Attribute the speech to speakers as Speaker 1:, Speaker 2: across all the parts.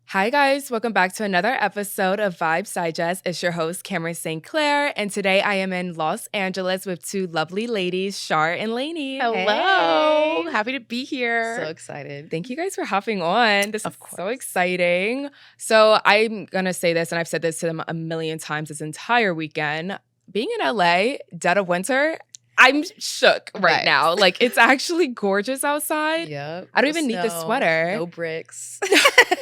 Speaker 1: Hi guys, welcome back to another episode of Vibes Digest. It's your host, Cameron St. Clair, and today I am in Los Angeles with two lovely ladies, Char and Lanie.
Speaker 2: Hello.
Speaker 3: Hey.
Speaker 2: Happy to be here.
Speaker 3: So excited.
Speaker 1: Thank you guys for hopping on. This
Speaker 2: Of
Speaker 1: is
Speaker 2: course.
Speaker 1: so exciting. So I'm going to say this, and I've said this to them a million times this entire weekend. Being in LA, dead of winter, I'm shook right now. Like, it's actually gorgeous outside.
Speaker 3: Yep.
Speaker 1: I don't even need the sweater.
Speaker 3: No bricks.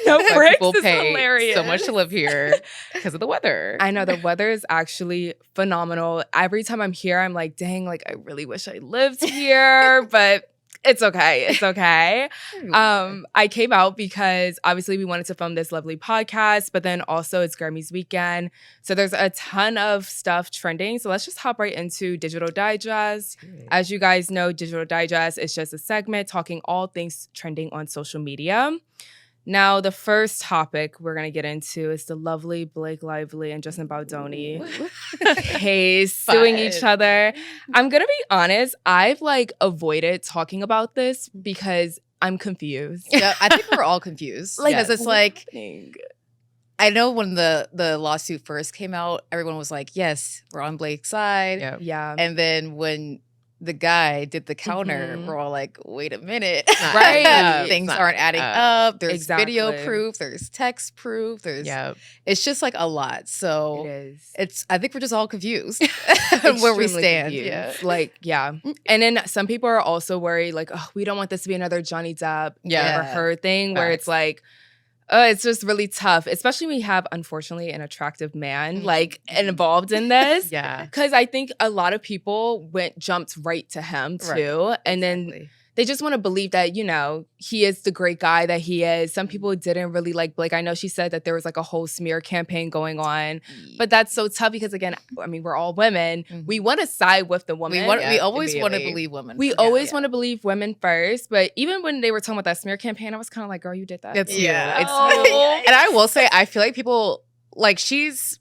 Speaker 1: No
Speaker 2: But
Speaker 1: bricks
Speaker 2: people
Speaker 1: is
Speaker 2: pay
Speaker 1: hilarious.
Speaker 2: so much to live here because of the weather.
Speaker 1: I know the weather is actually phenomenal. Every time I'm here, I'm like, dang, like I really wish I lived here, but it's okay. It's okay. I came out because obviously we wanted to film this lovely podcast, but then also it's Grammys weekend. So there's a ton of stuff trending. So let's just hop right into Digital Digest. As you guys know, Digital Digest is just a segment talking all things trending on social media. Now, the first topic we're going to get into is the lovely Blake Lively and Justin Baldoni case suing each other. I'm going to be honest, I've avoided talking about this because I'm confused.
Speaker 3: Yeah, I think we're all confused. Because it's like, I know when the lawsuit first came out, everyone was like, yes, we're on Blake's side.
Speaker 2: Yep.
Speaker 1: Yeah.
Speaker 3: And then when the guy did the counter, we're all like, wait a minute.
Speaker 1: Right.
Speaker 3: Things aren't adding up. There's video
Speaker 1: Exactly.
Speaker 3: proof. There's text proof. There's
Speaker 2: It's
Speaker 3: It's just like a lot. So
Speaker 1: It is.
Speaker 3: I think we're just all confused where we
Speaker 1: Extremely
Speaker 3: stand.
Speaker 1: confused. Yeah. And then some people are also worried, like, oh, we don't want this to be another Johnny Depp
Speaker 3: Yeah.
Speaker 1: or her thing where it's like, it's just really tough, especially when you have, unfortunately, an attractive man involved in this.
Speaker 2: Yeah.
Speaker 1: Because I think a lot of people jumped right to him too. And then they just want to believe that, he is the great guy that he is. Some people didn't really like Blake. I know she said that there was a whole smear campaign going on. But that's so tough because, again, I mean, we're all women. We want to side with the woman.
Speaker 3: We always want to believe women.
Speaker 1: We always want to believe women first. But even when they were talking about that smear campaign, I was kind of like, girl, you did that.
Speaker 2: It's you.
Speaker 3: Yeah.
Speaker 2: It's
Speaker 1: Oh.
Speaker 2: And I will say, I feel like people, she's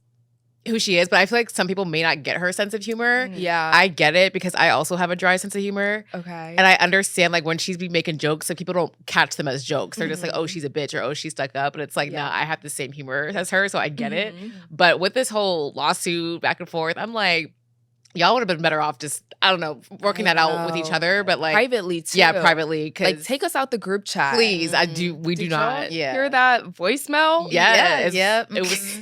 Speaker 2: who she is, but I feel like some people may not get her sense of humor.
Speaker 1: Yeah.
Speaker 2: I get it because I also have a dry sense of humor.
Speaker 1: Okay.
Speaker 2: And I understand when she's be making jokes, people don't catch them as jokes. They're just like, oh, she's a bitch or oh, she's stuck up. And it's like, nah, I have the same humor as her, so I get it. But with this whole lawsuit back and forth, I'm like, y'all would have been better off just, I don't know, working that out with each other. But
Speaker 1: privately too.
Speaker 2: Yeah, privately.
Speaker 1: Take us out the group chat.
Speaker 2: Please, we do not.
Speaker 1: Hear that voicemail?
Speaker 2: Yes.
Speaker 3: Yep.
Speaker 2: It was.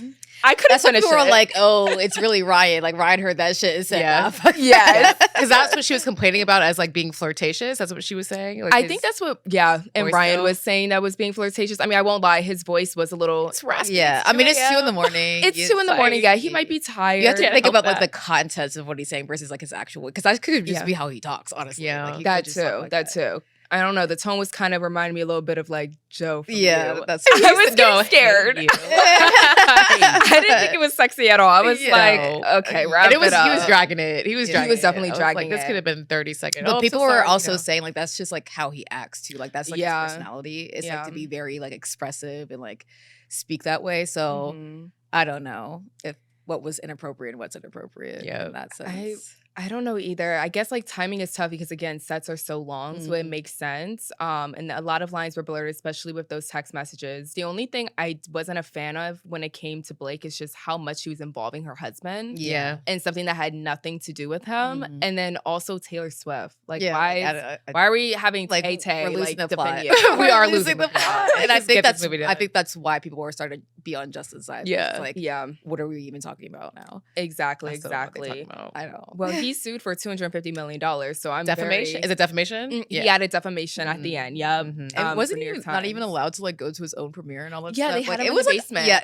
Speaker 1: I couldn't
Speaker 3: That's what
Speaker 1: finish
Speaker 3: people
Speaker 1: it.
Speaker 3: were like, oh, it's really Ryan. Like Ryan heard that shit and said,
Speaker 2: Yeah.
Speaker 3: nah, fuck
Speaker 1: Yes.
Speaker 2: Because that's what she was complaining about as being flirtatious. That's what she was saying.
Speaker 1: I think that's what, and
Speaker 2: voice
Speaker 1: Ryan
Speaker 2: note.
Speaker 1: was saying that was being flirtatious. I mean, I won't lie, his voice was a little.
Speaker 2: It's raspy.
Speaker 3: Yeah, I mean, it's 2 in the morning.
Speaker 1: It's 2 in the morning. Yeah, he might be tired.
Speaker 3: You have to think about
Speaker 2: that.
Speaker 3: the contents of what he's saying versus his actual, because that could just be how he talks, honestly.
Speaker 2: Yeah.
Speaker 3: He could
Speaker 1: That
Speaker 3: just talk
Speaker 1: too.
Speaker 3: like
Speaker 1: That too. I don't know. The tone was kind of reminding me a little bit of Joe. From
Speaker 3: Yeah,
Speaker 1: You.
Speaker 3: that's.
Speaker 1: I was getting scared.
Speaker 2: You.
Speaker 1: I didn't think it was sexy at all. I was like, okay, wrap
Speaker 2: And
Speaker 1: it up.
Speaker 2: he was dragging it. He was dragging
Speaker 1: was definitely
Speaker 2: it. I was
Speaker 1: dragging
Speaker 2: This
Speaker 1: it.
Speaker 2: could have been 30 seconds.
Speaker 3: But
Speaker 2: Oh,
Speaker 3: people
Speaker 2: so
Speaker 3: were
Speaker 2: sorry,
Speaker 3: also saying that's just how he acts too. That's his personality. It's to be very expressive and speak that way. So I don't know if what was inappropriate and what's inappropriate in that sense.
Speaker 1: I don't know either. I guess timing is tough because again, sets are so long, so it makes sense. And a lot of lines were blurred, especially with those text messages. The only thing I wasn't a fan of when it came to Blake is just how much she was involving her husband.
Speaker 2: Yeah.
Speaker 1: And something that had nothing to do with him. And then also Taylor Swift.
Speaker 3: I
Speaker 1: why are we having
Speaker 3: we're
Speaker 1: Tay
Speaker 3: losing the
Speaker 1: defend
Speaker 3: plot.
Speaker 1: you?
Speaker 2: We are losing the plot.
Speaker 3: And I
Speaker 2: Just get this
Speaker 3: think
Speaker 2: movie done.
Speaker 3: I think that's why people were starting to be on Justin's side.
Speaker 2: Yeah.
Speaker 3: It's
Speaker 1: Yeah,
Speaker 3: what are we even talking about now?
Speaker 1: exactly,
Speaker 2: I still don't know what they're
Speaker 1: exactly.
Speaker 2: talking about.
Speaker 3: I know.
Speaker 1: Well, he sued for $250 million. So I'm
Speaker 2: Defamation? Is it defamation?
Speaker 1: He added defamation at the end. Yep.
Speaker 3: And wasn't
Speaker 1: for New
Speaker 3: he
Speaker 1: York
Speaker 3: not even
Speaker 1: Times.
Speaker 3: allowed to go to his own premiere and all that
Speaker 1: Yeah,
Speaker 3: stuff?
Speaker 1: they had him
Speaker 3: it
Speaker 1: in
Speaker 3: was
Speaker 1: the basement.
Speaker 3: Yeah,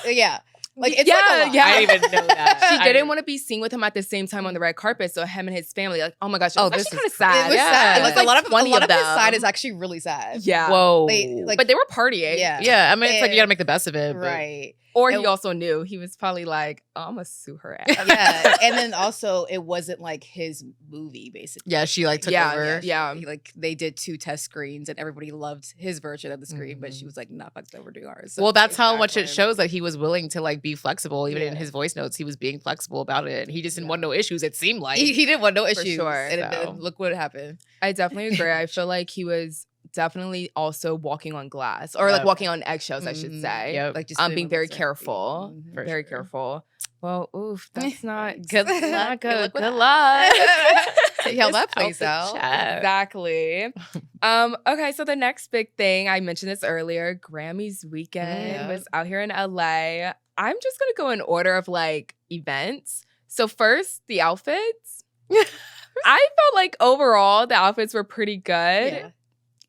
Speaker 3: yeah. It's
Speaker 1: yeah,
Speaker 3: a lot.
Speaker 1: yeah.
Speaker 2: I didn't even know that.
Speaker 1: She didn't want to be seen with him at the same time on the red carpet. So him and his family, oh my gosh, it was
Speaker 3: this
Speaker 1: actually
Speaker 3: is
Speaker 1: kind of sad.
Speaker 3: It was
Speaker 2: Yeah.
Speaker 3: sad.
Speaker 2: It was
Speaker 3: A lot of
Speaker 1: 20
Speaker 3: his
Speaker 1: them.
Speaker 3: side is actually really sad.
Speaker 1: Yeah.
Speaker 2: Whoa.
Speaker 3: But
Speaker 1: they were partying.
Speaker 3: Yeah.
Speaker 2: Yeah, I mean, it's you got to make the best of it. But
Speaker 3: Right.
Speaker 1: Or he also knew. He was probably like, oh, I'm going to sue her ass.
Speaker 3: Yeah. And then also it wasn't his movie, basically.
Speaker 2: Yeah, she took over.
Speaker 1: Yeah.
Speaker 3: They did 2 test screens and everybody loved his version of the screen, but she was like, nah, fuck that, we're doing ours. So
Speaker 2: Well, that's how much it
Speaker 3: exactly.
Speaker 2: shows that he was willing to be flexible. Even in
Speaker 3: Yeah.
Speaker 2: his voice notes, he was being flexible about it. And he just didn't want no issues, it seemed like.
Speaker 3: He didn't want no
Speaker 1: For
Speaker 3: issues.
Speaker 1: sure.
Speaker 3: And
Speaker 2: So.
Speaker 3: then look what happened.
Speaker 1: I definitely agree. I feel like he was definitely also walking on glass or like walking on eggshells, I should say.
Speaker 2: Yep.
Speaker 3: Like just
Speaker 1: Being very careful, very careful. Well, oof, that's not
Speaker 2: Good
Speaker 1: not
Speaker 2: luck.
Speaker 1: good.
Speaker 2: Good luck.
Speaker 3: See how that plays out.
Speaker 1: Exactly. Okay, so the next big thing, I mentioned this earlier, Grammys weekend was out here in LA. I'm just gonna go in order of like events. So first, the outfits. I felt like overall the outfits were pretty good.
Speaker 3: Yeah.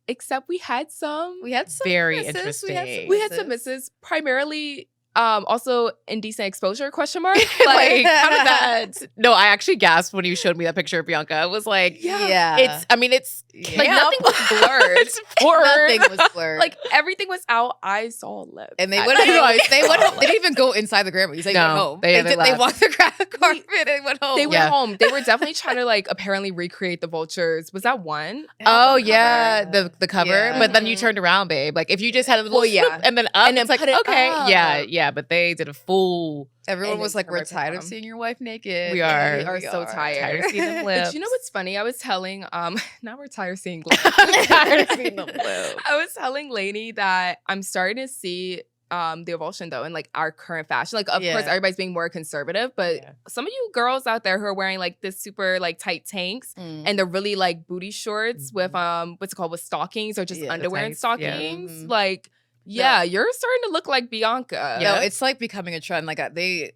Speaker 1: Except we had some
Speaker 2: very
Speaker 3: misses.
Speaker 2: interesting.
Speaker 1: We had some misses, primarily also indecent exposure ?
Speaker 2: Like, how did that? No, I actually gasped when you showed me that picture of Bianca. I was like, it's
Speaker 1: like nothing was blurred.
Speaker 2: It's blurred.
Speaker 3: Nothing was blurred.
Speaker 1: Like everything was out. I saw lips.
Speaker 3: And they went home. They didn't even go inside the Grammys. They went home.
Speaker 2: They
Speaker 3: walked the carpet and they went home.
Speaker 1: They went home. They were definitely trying to like apparently recreate the vultures. Was that one?
Speaker 2: Oh yeah, the cover.
Speaker 3: Yeah.
Speaker 2: But then you turned around, babe. Like if you just had a little swoop and then up,
Speaker 1: and then
Speaker 2: it's like
Speaker 1: put it
Speaker 2: okay,
Speaker 1: up.
Speaker 2: yeah. But they did a full.
Speaker 3: Everyone
Speaker 1: And
Speaker 3: was
Speaker 1: then
Speaker 3: like,
Speaker 1: turn
Speaker 3: "We're
Speaker 1: right
Speaker 3: tired
Speaker 1: back
Speaker 3: of
Speaker 1: on.
Speaker 3: seeing your wife naked.
Speaker 2: We are.
Speaker 1: We are so tired.
Speaker 2: Tired of seeing them lips.
Speaker 1: But you know what's funny? I was telling now we're tired of seeing lips.
Speaker 2: Tired of seeing them lips.
Speaker 1: I was telling Lanie that I'm starting to see the evolution though in like our current fashion. Like of course everybody's being more conservative, but some of you girls out there who are wearing like this super like tight tanks and they're really like booty shorts with what's it called, with stockings or just underwear and stockings. Like you're starting to look like Bianca.
Speaker 3: No, it's like becoming a trend. Like they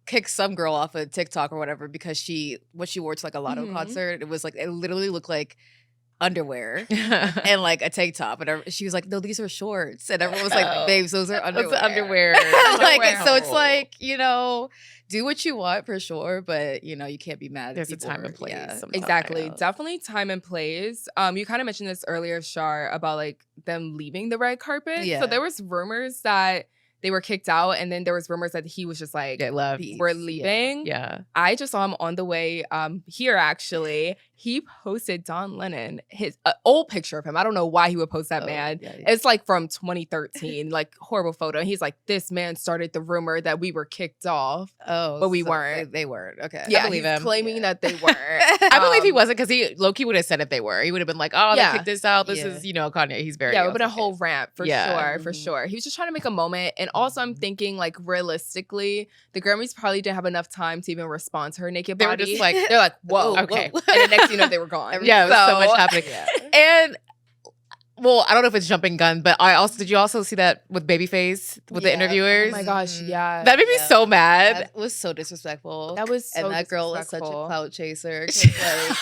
Speaker 3: kicked some girl off of TikTok or whatever because what she wore to like a Lotto concert, it was like it literally looked like underwear and like a tank top, and she was like, "No, these are shorts," and everyone was like, "Babes, those are underwear."
Speaker 2: That's underwear.
Speaker 3: Like, so it's like, do what you want for sure, but you can't be mad.
Speaker 2: There's a time and place.
Speaker 1: Exactly. Definitely time and place. You kind of mentioned this earlier, Char, about like them leaving the red carpet.
Speaker 3: Yeah.
Speaker 1: So there was rumors that they were kicked out, and then there was rumors that he was just like, we're leaving.
Speaker 2: Yeah.
Speaker 1: I just saw him on the way here, actually. He posted Don Lennon, his old picture of him. I don't know why he would post that, man.
Speaker 3: Yeah.
Speaker 1: It's like from 2013, like horrible photo. And he's like, this man started the rumor that we were kicked off.
Speaker 3: Oh,
Speaker 1: but we weren't.
Speaker 3: They weren't. Okay.
Speaker 1: Yeah,
Speaker 3: I believe
Speaker 1: he's
Speaker 3: him.
Speaker 1: claiming that they weren't.
Speaker 2: I believe he wasn't, because he low-key would have said if they were. He would have been like, oh, they kicked this out. This is, Kanye. He's very...
Speaker 1: Yeah, it would have been a whole rant for sure, for sure. He was just trying to make a moment. And also I'm thinking like realistically, the Grammys probably didn't have enough time to even respond to her naked body.
Speaker 2: They were just like...
Speaker 1: They're like, whoa,
Speaker 2: okay.
Speaker 1: Whoa. And the next you know, they were gone.
Speaker 2: Yeah, so much happening. And well, I don't know if it's jumping gun, but did you also see that with Babyface with the interviewers?
Speaker 1: Oh my gosh, yeah.
Speaker 2: That made me so mad.
Speaker 3: That was so disrespectful.
Speaker 1: That was so
Speaker 3: and that girl is such a clout chaser.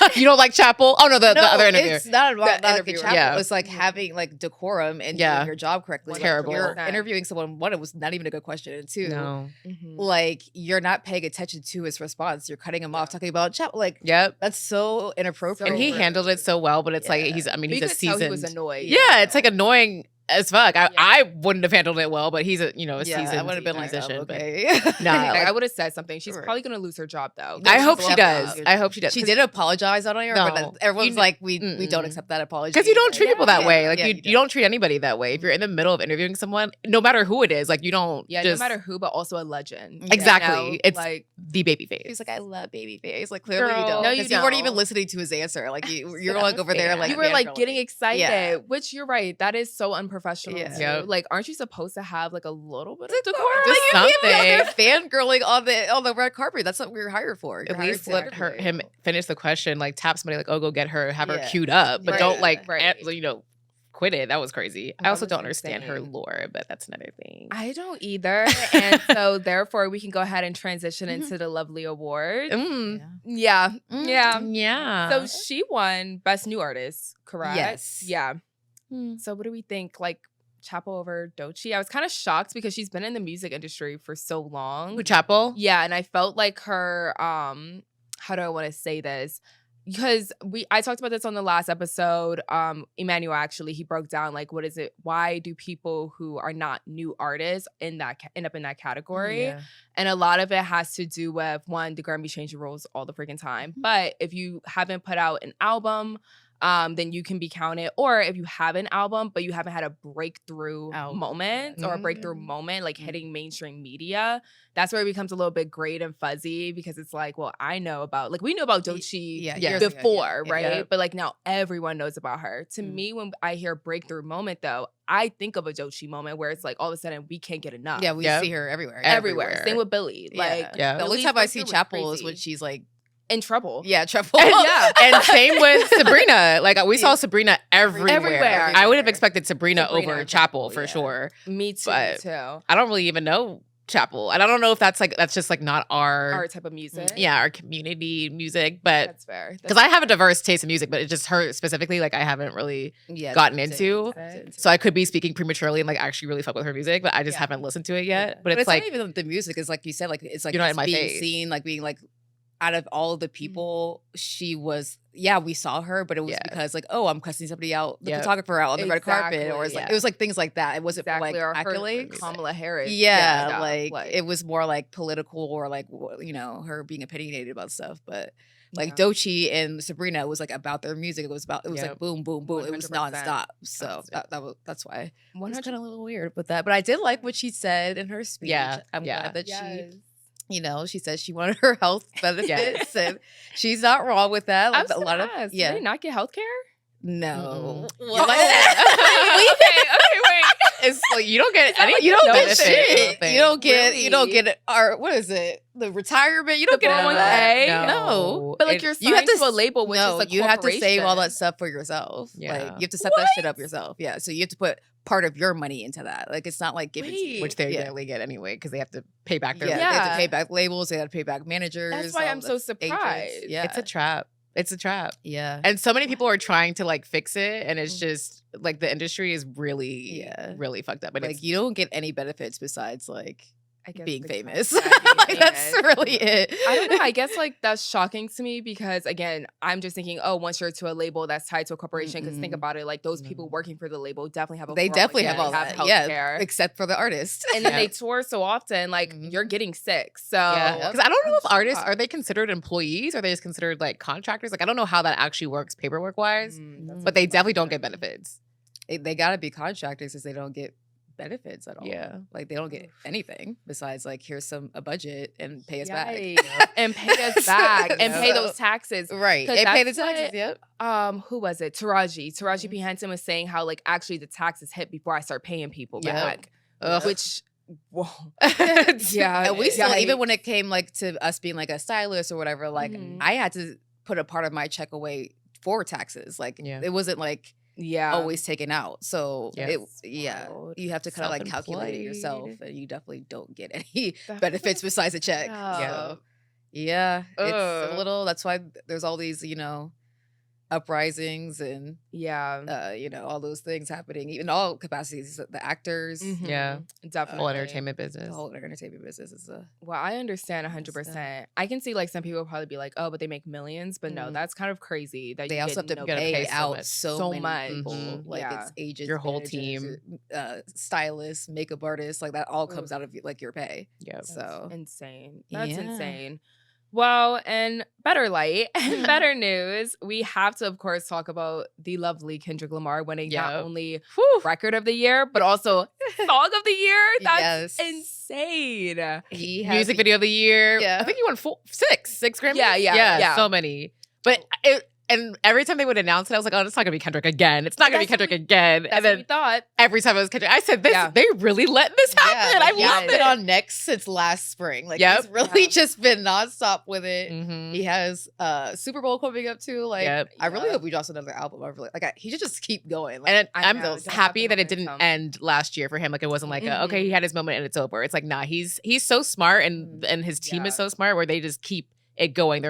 Speaker 2: Like, you don't like Chapel? Oh no, the other interviewer.
Speaker 3: It's not about
Speaker 1: the
Speaker 3: interviewer.
Speaker 1: Chapel.
Speaker 3: Yeah. It's like having like decorum and doing your job correctly.
Speaker 2: Terrible.
Speaker 3: You're interviewing someone. One, it was not even a good question. And two,
Speaker 2: no.
Speaker 3: like you're not paying attention to his response. You're cutting him off, talking about Chapel. Like, that's so inappropriate.
Speaker 2: And he handled it so well, but it's like he's a seasoned.
Speaker 1: He was annoyed.
Speaker 2: Yeah, it's like annoying as fuck. I wouldn't have handled it well, but he's a seasoned.
Speaker 3: I would have been
Speaker 2: musician,
Speaker 3: like, okay.
Speaker 1: Nah, I would have said something. She's probably gonna lose her job though.
Speaker 2: I hope she does. I hope she does.
Speaker 3: She did apologize on air, but everyone's like, we don't accept that apology.
Speaker 2: Because you don't treat people that way. Like you don't treat anybody that way. If you're in the middle of interviewing someone, no matter who it is, like you don't.
Speaker 1: Yeah, no matter who, but also a legend.
Speaker 2: Exactly. It's like the Babyface.
Speaker 3: He's like, I love Babyface. Like clearly you don't.
Speaker 1: No,
Speaker 3: you weren't even listening to his answer. Like you're like over there, like
Speaker 1: you were like getting excited, which you're right. That is so unprofessional.
Speaker 3: Yeah.
Speaker 1: Like, aren't you supposed to have like a little bit of decorum?
Speaker 2: Just something.
Speaker 3: They're fangirling on the red carpet. That's what we were hired for.
Speaker 2: At least let him finish the question. Like tap somebody. Like, oh, go get her. Have her queued up. But don't quit it. That was crazy. I also don't understand her lore, but that's another thing.
Speaker 1: I don't either. And so therefore we can go ahead and transition into the lovely awards. Yeah. So she won Best New Artist, correct?
Speaker 3: Yes.
Speaker 1: Yeah. So what do we think? Like Chapel over Doechii? I was kind of shocked because she's been in the music industry for so long.
Speaker 2: With Chapel?
Speaker 1: Yeah, and I felt like her how do I want to say this? Because I talked about this on the last episode. Emmanuel, actually, he broke down like, what is it? Why do people who are not new artists end up in that category?
Speaker 2: Yeah.
Speaker 1: And a lot of it has to do with, one, the Grammys change the rules all the freaking time. But if you haven't put out an album, then you can be counted. Or if you have an album, but you haven't had a breakthrough moment or a breakthrough moment, like hitting mainstream media, that's where it becomes a little bit gray and fuzzy, because it's like, well, I know about, like, we knew about Doechii before, right?
Speaker 3: Yeah.
Speaker 1: But like now everyone knows about her. To me, when I hear breakthrough moment, though, I think of a Doechii moment where it's like all of a sudden we can't get enough.
Speaker 3: Yeah, we see her everywhere.
Speaker 1: Same with Billie. Like,
Speaker 3: the only time I see Chapel is when she's like
Speaker 1: in trouble.
Speaker 3: Yeah, trouble.
Speaker 2: And same with Sabrina. Like, we saw Sabrina everywhere. I would have expected Sabrina over Chapel for sure.
Speaker 1: Me too.
Speaker 2: But I don't really even know Chapel, and I don't know if that's just like not our
Speaker 1: type of music.
Speaker 2: Yeah, our community music. But
Speaker 1: that's fair,
Speaker 2: because I have a diverse taste in music, but it's just her specifically, like, I haven't really gotten into. So I could be speaking prematurely and like actually really fuck with her music, but I just haven't listened to it yet. But it's like,
Speaker 3: not even the music is like you said, like it's like
Speaker 2: you're not in my
Speaker 3: being
Speaker 2: face.
Speaker 3: Seen, like being like, out of all of the people, she was, we saw her, but it was because like, oh, I'm cussing somebody out, the photographer out on the red carpet, or it was like things like that. It wasn't for like accolades.
Speaker 1: Kamala Harris.
Speaker 3: Like it was more like political, or like, you know, her being opinionated about stuff. But like Doechii and Sabrina, it was like about their music. It was like boom, boom, boom. 100%. It was nonstop. So that's why it was kind of a little weird with that. But I did like what she said in her speech. I'm glad that she. You know, she says she wanted her health benefits, and she's not wrong with that. Like,
Speaker 1: a lot of did they not get health care?
Speaker 3: No.
Speaker 1: Well,
Speaker 2: okay, wait. It's like you don't get any.
Speaker 3: You don't get
Speaker 2: shit.
Speaker 3: You don't get. You don't get what is it? The retirement. You don't get
Speaker 1: it.
Speaker 3: No.
Speaker 1: But like you're signed to a label, which is like
Speaker 3: you have to save all that stuff for yourself.
Speaker 2: Yeah.
Speaker 3: Like you have to set that shit up yourself. Yeah. So you have to put part of your money into that. Like it's not like giving to you.
Speaker 2: Which they rarely get anyway, because they have to pay back their
Speaker 3: they have to pay back labels, they have to pay back managers.
Speaker 1: That's why I'm so surprised.
Speaker 3: Agents. Yeah.
Speaker 2: It's a trap. It's a trap.
Speaker 3: Yeah.
Speaker 2: And so many people are trying to like fix it, and it's just like the industry is really really fucked up. And
Speaker 3: like you don't get any benefits besides like being famous.
Speaker 1: Like,
Speaker 3: that's really it.
Speaker 1: I don't know. I guess like that's shocking to me, because again, I'm just thinking, oh, once you're to a label that's tied to a corporation, because think about it, like those people working for the label definitely have
Speaker 3: they definitely have all that.
Speaker 1: Healthcare,
Speaker 3: except for the artist.
Speaker 1: And then they tour so often, like you're getting sick. So
Speaker 2: because I don't know if artists, are they considered employees, or are they just considered like contractors? Like I don't know how that actually works paperwork wise, but they definitely don't get benefits.
Speaker 3: They got to be contractors, because they don't get benefits at all.
Speaker 2: Yeah,
Speaker 3: like they don't get anything besides like here's a budget and pay us back
Speaker 1: and pay us back and pay those taxes,
Speaker 3: right? And pay the taxes. Yep.
Speaker 1: Who was it? Taraji P. Henson was saying how like actually the taxes hit before I start paying people back, which. Whoa.
Speaker 3: And we still, even when it came like to us being like a stylist or whatever, like I had to put a part of my check away for taxes. Like it wasn't like always taken out. So you have to kind of like calculate it yourself, and you definitely don't get any benefits besides a check. So it's a little, that's why there's all these, you know, uprisings and you know, all those things happening, even all capacities, the actors,
Speaker 1: definitely
Speaker 2: the whole entertainment business.
Speaker 3: The whole entertainment business is
Speaker 1: well, I understand 100%. I can see like some people will probably be like, oh, but they make millions, but no, that's kind of crazy that
Speaker 3: they also have to pay out so much people, like it's agents,
Speaker 2: your whole team,
Speaker 3: stylists, makeup artists, like that all comes out of like your pay. So
Speaker 1: insane. That's insane. Well, in better light and better news, we have to, of course, talk about the lovely Kendrick Lamar winning not only Record of the Year, but also Song of the Year. That's insane.
Speaker 2: Music Video of the Year. I think he won 6 Grammys. Yeah. So many. But and every time they would announce it, I was like, oh, it's not going to be Kendrick again. It's not going to be Kendrick again.
Speaker 1: That's what we thought.
Speaker 2: Every time it was Kendrick, I said, they really letting this happen. I love it.
Speaker 3: On Next since last spring. Like, he's really just been nonstop with it. He has Super Bowl coming up too. Like, I really hope he drops another album. I really, he should just keep going. Like,
Speaker 2: and I'm happy that it didn't end last year for him. Like, it wasn't like, okay, he had his moment and it's over. It's like, nah, he's so smart, and his team is so smart, where they just keep it going.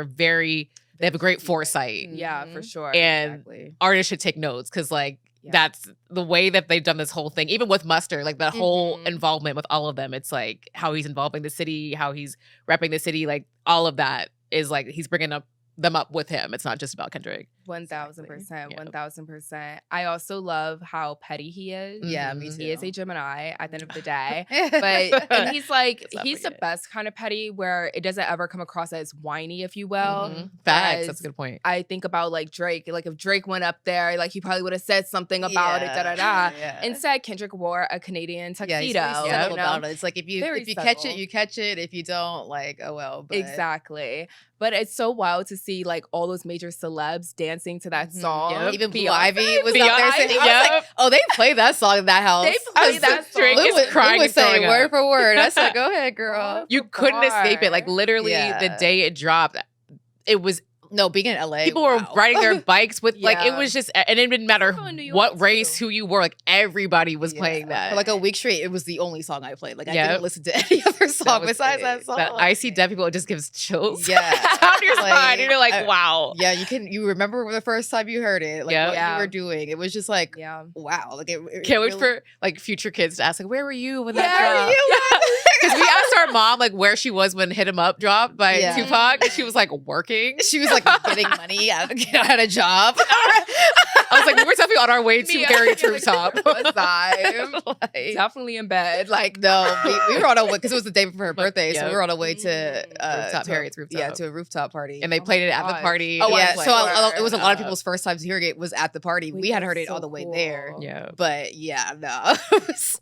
Speaker 2: They have a great foresight.
Speaker 1: Yeah, for sure.
Speaker 2: And artists should take notes, because like that's the way that they've done this whole thing. Even with Mustard, like that whole involvement with all of them. It's like how he's involving the city, how he's repping the city. Like all of that is like he's bringing them up with him. It's not just about Kendrick.
Speaker 1: 1,000%. 1,000%. I also love how petty he is.
Speaker 3: Yeah, me too.
Speaker 1: He is a Gemini at the end of the day. But and he's like, he's the best kind of petty where it doesn't ever come across as whiny, if you will.
Speaker 2: Facts. That's a good point.
Speaker 1: I think about like Drake. Like if Drake went up there, like he probably would have said something about it.
Speaker 3: Yeah.
Speaker 1: Instead, Kendrick wore a Canadian tuxedo.
Speaker 3: Yeah, about it. It's like if you catch it, you catch it. If you don't, like, oh well. But.
Speaker 1: Exactly. But it's so wild to see like all those major celebs dancing to that song.
Speaker 2: Yep.
Speaker 3: Even Blue Ivy was
Speaker 1: Beyonce.
Speaker 3: out there saying, I was like, oh, they play that song in that house.
Speaker 1: They play that song.
Speaker 2: Drake is crying
Speaker 3: was
Speaker 2: and
Speaker 3: saying
Speaker 2: throwing
Speaker 3: word
Speaker 2: up.
Speaker 3: for word. I said, go ahead, girl.
Speaker 2: You couldn't escape it. Like literally the day it dropped, it was
Speaker 3: being in LA.
Speaker 2: People were riding their bikes with like it was just, and it didn't matter what race, who you were, like everybody was playing that.
Speaker 3: For like a week straight, it was the only song I played. Like I didn't listen to any other song besides that song.
Speaker 2: That Icy Dead People, it just gives chills.
Speaker 3: Yeah.
Speaker 2: Down your spine. And you're like, wow.
Speaker 3: Yeah, you remember the first time you heard it, like what you were doing. It was just like, wow. Like it
Speaker 2: can't wait for like future kids to ask, like, where were you when that dropped? Because we asked our mom like where she was when Hit 'Em Up dropped by Tupac, and she was like working.
Speaker 3: She was like getting money, had a job.
Speaker 2: I was like, we were definitely on our way to Harriet's rooftop.
Speaker 1: Definitely in bed.
Speaker 3: Like, no, we were on our way because it was the day before her birthday, so we were on our way to
Speaker 2: Harriet's rooftop.
Speaker 3: Yeah, to a rooftop party,
Speaker 2: and they played it at the party.
Speaker 3: Oh yeah, so it was a lot of people's first times hearing it was at the party. We had heard it all the way there.
Speaker 2: Yeah,
Speaker 3: but yeah, no,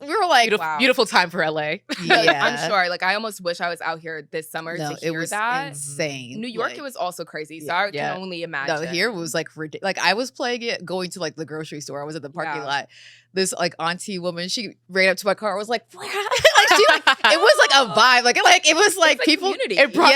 Speaker 3: we were like,
Speaker 2: beautiful time for LA.
Speaker 1: Yeah, I'm sure. Like, I almost wish I was out here this summer to hear
Speaker 3: it was
Speaker 1: that.
Speaker 3: Insane.
Speaker 1: New York, it was also crazy. So I can only imagine.
Speaker 3: No, here was like ridiculous. Like I was playing it going to like the grocery store. I was at the parking lot. This like auntie woman, she ran up to my car. I was like, it was like a vibe. Like it was like people.
Speaker 1: Community.
Speaker 2: It brought